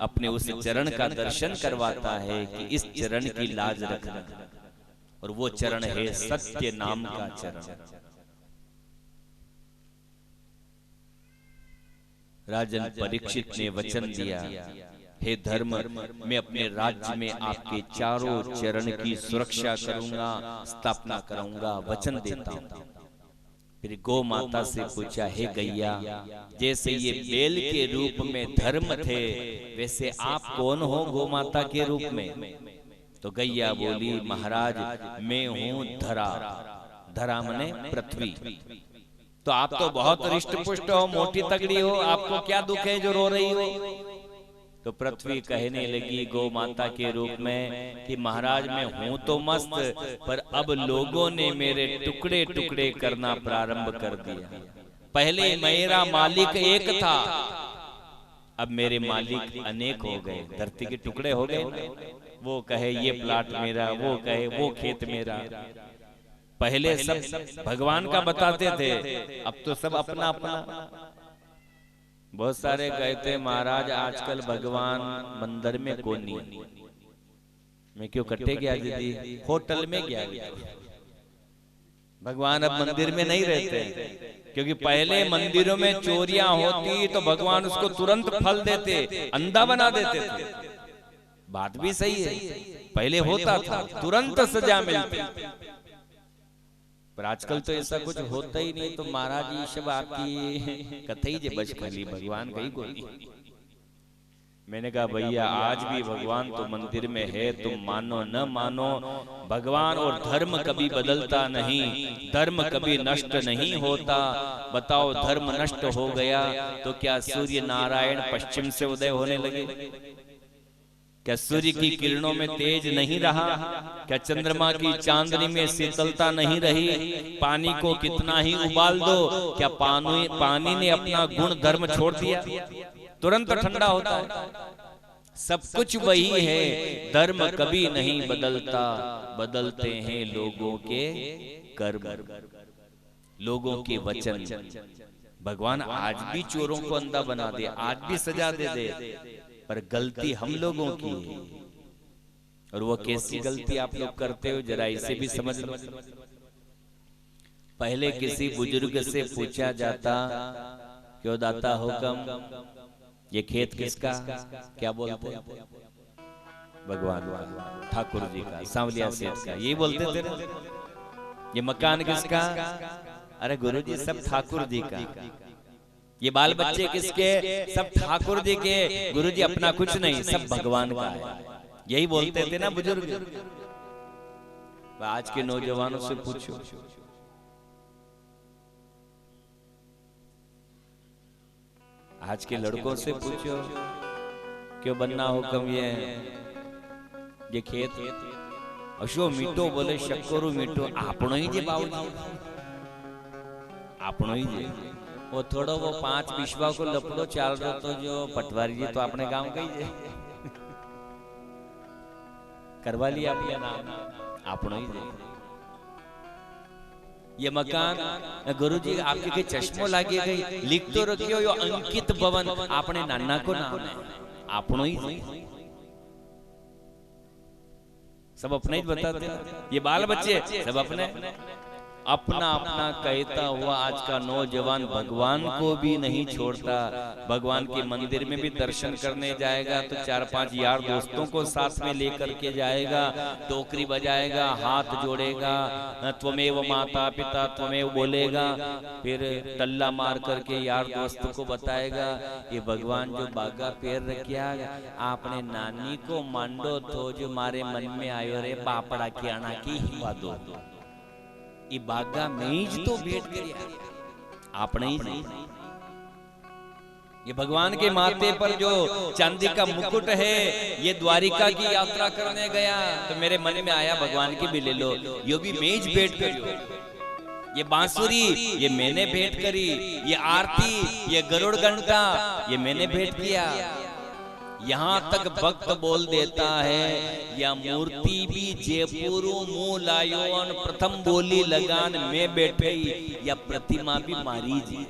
अपने उस चरण का दर्शन करवाता है कि इस चरण की लाज रखना, और वो चरण है सत्य नाम का चरण। राजन परीक्षित ने वचन दिया, हे धर्म, मैं अपने राज्य में आपके चारों चरण की सुरक्षा करूंगा, स्थापना करूंगा, वचन देता हूं। फिर गौ माता से पूछा, हे गैया, जैसे ये बैल के रूप में धर्म थे, वैसे आप कौन हो गौ माता के रूप में? तो गैया बोली, महाराज मैं हूं धरा। धरा माने पृथ्वी। तो आप तो बहुत रिष्ट पुष्ट हो, मोटी तगड़ी हो, आपको क्या दुख है जो रो रही हो? तो पृथ्वी कहने लगी गौ माता के रूप में कि महाराज मैं हूं तो मस्त, पर अब लोगों ने मेरे टुकड़े टुकड़े करना प्रारंभ कर दिया। पहले मेरा मालिक एक था, अब मेरे मालिक अनेक हो गए, धरती के टुकड़े हो गए। वो कहे ये प्लाट मेरा, वो कहे वो खेत मेरा। पहले सब भगवान का बताते थे, अब तो सब अपना अपना। बहुत सारे कहते महाराज आजकल भगवान मंदिर में कौन नहीं। मैं क्यों कट्टे गया दीदी, होटल में गया। भगवान अब मंदिर में नहीं रहते, क्योंकि पहले मंदिरों में चोरियां होती तो भगवान उसको तुरंत फल देते, अंधा बना देते थे। बात भी सही है, पहले होता था, तुरंत सजा मिलती, पर आजकल तो ऐसा कुछ होता ही नहीं। तो महाराज ये सब आपकी कथई जे बच खली, भगवान कहीं कोई। मैंने कहा भैया आज भी भगवान तो मंदिर में है, तुम मानो न मानो, भगवान और धर्म कभी बदलता नहीं, धर्म कभी नष्ट नहीं होता। बताओ धर्म नष्ट हो गया तो क्या सूर्य नारायण पश्चिम से उदय होने लगे? क्या सूर्य की किरणों में तेज नहीं रहा? क्या चंद्रमा की चांदनी में शीतलता नहीं रही? पानी को कितना ही उबाल दो, क्या पानी ने अपना गुण धर्म छोड़ दिया? तुरंत ठंडा होता है। सब कुछ वही है, धर्म कभी नहीं बदलता, बदलते हैं लोगों के कर्म, लोगों के वचन। भगवान आज भी चोरों को अंधा बना दे, आज भी सजा दे दे, पर गलती हम लोगों की है। और वो कैसी गलती आप लोग करते हो जरा इसे भी समझ लो। पहले किसी बुजुर्ग से पूछा जाता, क्यों दाता हुक्म, ये खेत किसका? क्या बोलते? भगवान का, ठाकुर जी का, सांवलिया सेठ का, ये बोलते थे ना। ये मकान किसका? अरे गुरुजी सब ठाकुर जी का। ये बाल बच्चे किसके? सब ठाकुर जी के। गुरुजी अपना कुछ नहीं, सब भगवान का है। यही बोलते थे ना बुजुर्ग। आज के नौजवानों से पूछो, आज के लड़कों से पूछो, क्यों बनना हुक्म ये खेत अशो मीठो बोले शक्करू मीठो, आपनो ही जे बाबूजी, आपनो ही जे। वो थोड़ो वो 5 विश्वा को लपड़ो चाल रहो तो जो पटवारी जी तो अपने गांव का ही जे करवा लिया अपने नाम, आपनो ही जे। ये मकान गुरुजी आपके के चश्मो लागे गई, लिख तो रखियो यो अंकित भवन, आपने नाना को नाम है, आपनो ही जे। सब अपने ही बताते, ये बाल बच्चे सब अपने अपना अपना कहता हुआ आज का नौजवान भगवान को भी नहीं छोड़ता। भगवान के मंदिर में भी दर्शन करने जाएगा तो 4-5 यार दोस्तों को साथ में लेकर के जाएगा, टोकरी बजाएगा, हाथ जोड़ेगा, त्वमेव माता पिता त्वमेव बोलेगा, फिर टल्ला मार करके यार दोस्तों को बताएगा, ये भगवान जो बागा पैर रखिया आपने नानी को मांडो तो जो मारे मन में आयो रे पापड़ा की आना की हिवा दो, ये बागा मेज तो भेंट करिया आपने ही नहीं। ये भगवान के माथे पर जो चांदी का मुकुट है, ये द्वारिका की यात्रा करने गया तो मेरे मन में आया भगवान की भी ले लो, यो भी मेज भेंट करियो। ये बांसुरी ये मैंने भेंट करी, ये आरती ये गरुड़ घंटा ये मैंने भेंट किया। यहाँ तक भक्त बोल देता है, या मूर्ति भी जयपुर मुंह लायोन, प्रथम बोली लगान में बैठे, या प्रतिमा भी मारी जी।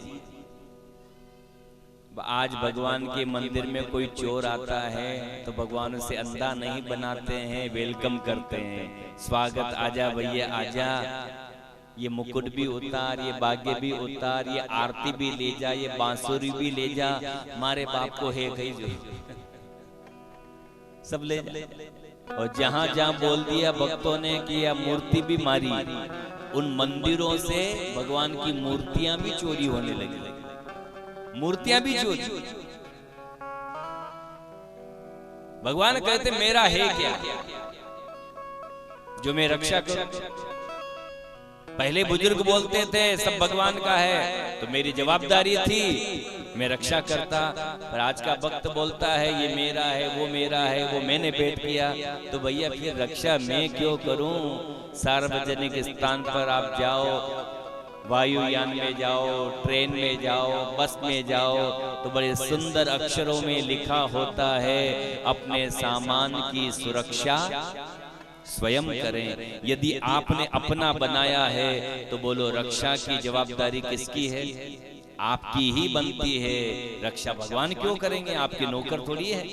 आज भगवान के मंदिर में कोई चोर आता है तो भगवान उसे अंधा नहीं बनाते हैं, वेलकम करते हैं, स्वागत आजा भैया आजा, ये मुकुट भी उतार, ये बागे भी उतार, ये आरती भी ले जा, ये बांसुरी भी ले जा, हमारे बाप को है गई जो सब ले जा। और जहां जहां बोल दिया भक्तों ने कि यह मूर्ति भी मारी, उन मंदिरों से भगवान की मूर्तियां भी चोरी होने लगी, मूर्तियां भी चोरी। भगवान कहते मेरा है क्या जो मैं रक्षा करूं? पहले बुजुर्ग बोलते थे सब भगवान का है, तो मेरी जवाबदारी थी मैं रक्षा करता, पर आज का भक्त बोलता है ये मेरा है, वो मेरा है, वो मैंने भेंट किया, तो भैया फिर रक्षा मैं क्यों करूं? सार्वजनिक स्थान पर आप जाओ, वायुयान में जाओ, ट्रेन में जाओ, बस में जाओ, तो बड़े सुंदर अक्षरों में लिखा होता है अपने सामान की सुरक्षा स्वयं करें। यदि आपने अपना बनाया है तो बोलो रक्षा की जवाबदारी किसकी है? आपकी ही बनती है। रक्षा भगवान क्यों करेंगे? आपके नौकर थोड़ी है।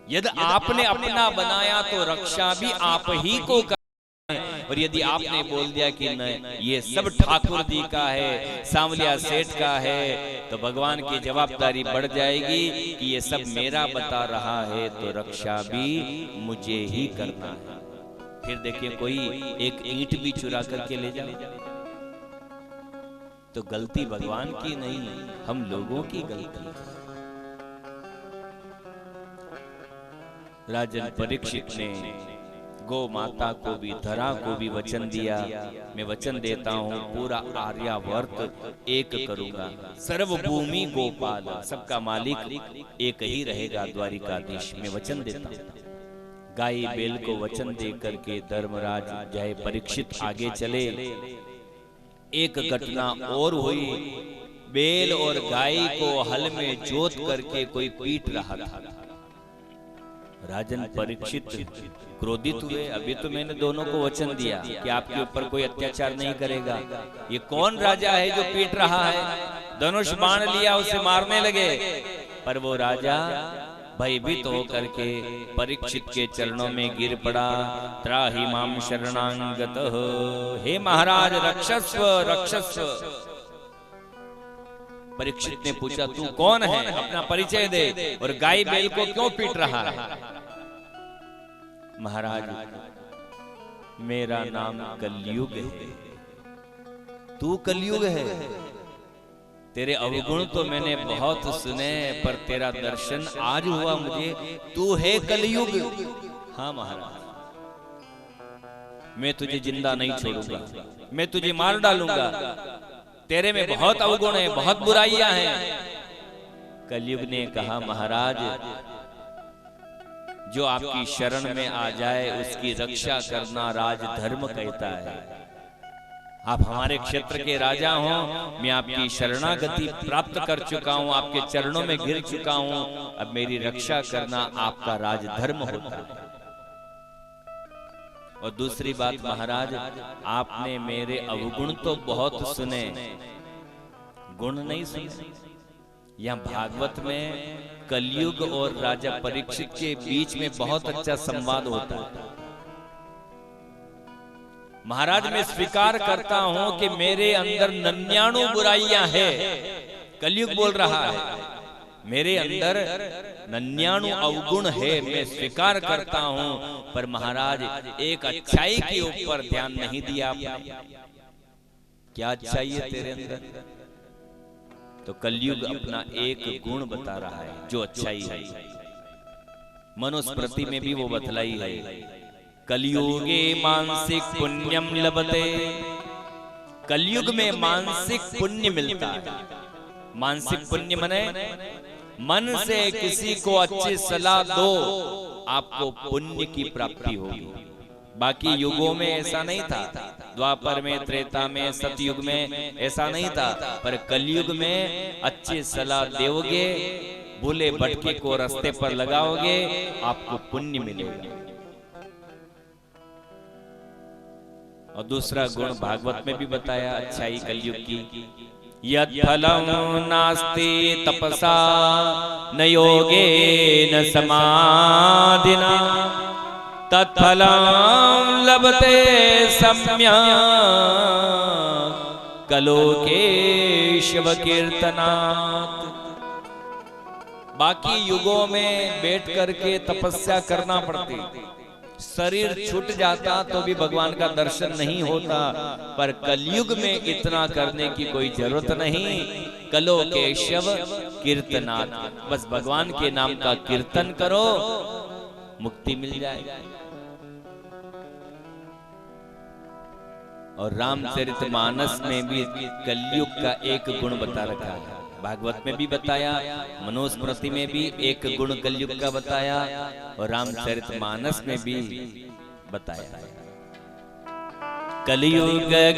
यदि आपने अपना बनाया तो रक्षा भी आप ही को करना है। और यदि आपने बोल दिया कि न ये सब ठाकुर जी का है, सांवलिया सेठ का है, तो भगवान की जवाबदारी बढ़ जाएगी कि ये सब मेरा बता रहा है, तो रक्षा भी मुझे ही करना है। फिर देखिए कोई एक ईंट भी चुरा करके ले जाए तो गलती भगवान की नहीं, हम लोगों की गलती है। राजन परीक्षित ने गौ माता को भी, धरा को भी वचन दिया, मैं वचन देता हूं पूरा आर्यावर्त एक करूंगा, सर्वभूमि गोपाल, सबका मालिक एक ही रहेगा द्वारिकाधीश, मैं वचन देता हूं। गाय बैल को वचन दे करके धर्मराज जय परीक्षित आगे चले। एक घटना और हुई, बैल और गाय को हल में जोत करके कोई पीट रहा था। राजन परीक्षित क्रोधित हुए, अभी तो मैंने दोनों को वचन दिया कि आपके ऊपर कोई अत्याचार नहीं करेगा, ये कौन राजा है जो पीट रहा है? धनुष बाण लिया, उसे मारने लगे, पर वो राजा भयभीत होकर के परीक्षित के चरणों में गिर पड़ा। त्राहि माम शरणागतः, हे महाराज रक्षस्व रक्षस्व। परीक्षित ने पूछा तू कौन है, अपना परिचय दे, और गाय बैल को क्यों पीट रहा है? महाराज मेरा नाम कलयुग है। तू कलयुग है? तेरे अवगुण तो मैंने बहुत सुने, पर तेरा दर्शन आज हुआ मुझे, तू है कलयुग। हाँ महाराज, मैं तुझे जिंदा नहीं छोड़ूंगा, मैं तुझे मार डालूंगा, तेरे में बहुत अवगुण है, बहुत बुराइयां हैं। कलयुग ने कहा महाराज जो आपकी शरण में आ जाए उसकी रक्षा करना राजधर्म कहता है। आप हमारे क्षेत्र के राजा हो, मैं आपकी शरणागति प्राप्त कर चुका हूं, आपके चरणों में गिर चुका हूं, अब मेरी रक्षा करना आपका राजधर्म होता है। और दूसरी बात महाराज, आपने मेरे अवगुण तो बहुत सुने, गुण नहीं सुने। यहाँ भागवत में कलयुग और राजा परीक्षित के बीच में बहुत अच्छा संवाद होता है। महाराज मैं स्वीकार करता हूं कि मेरे अंदर 99 बुराइयां हैं, कलयुग बोल रहा है, मेरे अंदर 99 अवगुण है, मैं स्वीकार करता हूं, पर महाराज एक अच्छाई के ऊपर ध्यान नहीं दिया आपने। क्या अच्छाई है तेरे अंदर? तो कलयुग अपना एक गुण बता रहा है जो अच्छाई है। मनुस्मृति में भी वो बतलाई है, कलयुगे मानसिक पुण्यम लभते। कलयुग में मानसिक पुण्य मिलता है। मानसिक पुण्य मने मन से किसी को अच्छी सलाह दो, आपको पुण्य की प्राप्ति होगी। बाकी युगों में ऐसा नहीं था, द्वापर में, त्रेता में, सतयुग में ऐसा नहीं था, पर कलयुग में अच्छी सलाह दोगे, भूले भटके को रास्ते पर लगाओगे, आपको पुण्य मिलेगा। और दूसरा गुण भागवत में भी बताया अच्छाई कलयुग की, यत् फलं नास्ति तपसा न योगेन समाधिना तत्फलं लभते सम्यक् कलो केशव कीर्तनात्। बाकी युगों में बैठ करके तपस्या करना पड़ती, शरीर छूट जाता तो भी भगवान का दर्शन नहीं होता, पर कलयुग में इतना करने की कोई जरूरत नहीं। कलो केशव कीर्तनात्, बस भगवान के नाम का कीर्तन करो, मुक्ति मिल जाएगी। और रामचरितमानस में भी कलयुग का एक गुण बता रखा है, भागवत में भी बताया, मनुस्मृति में भी एक गुण कलयुग का बताया, और रामचरितमानस में भी बताया। कलयुग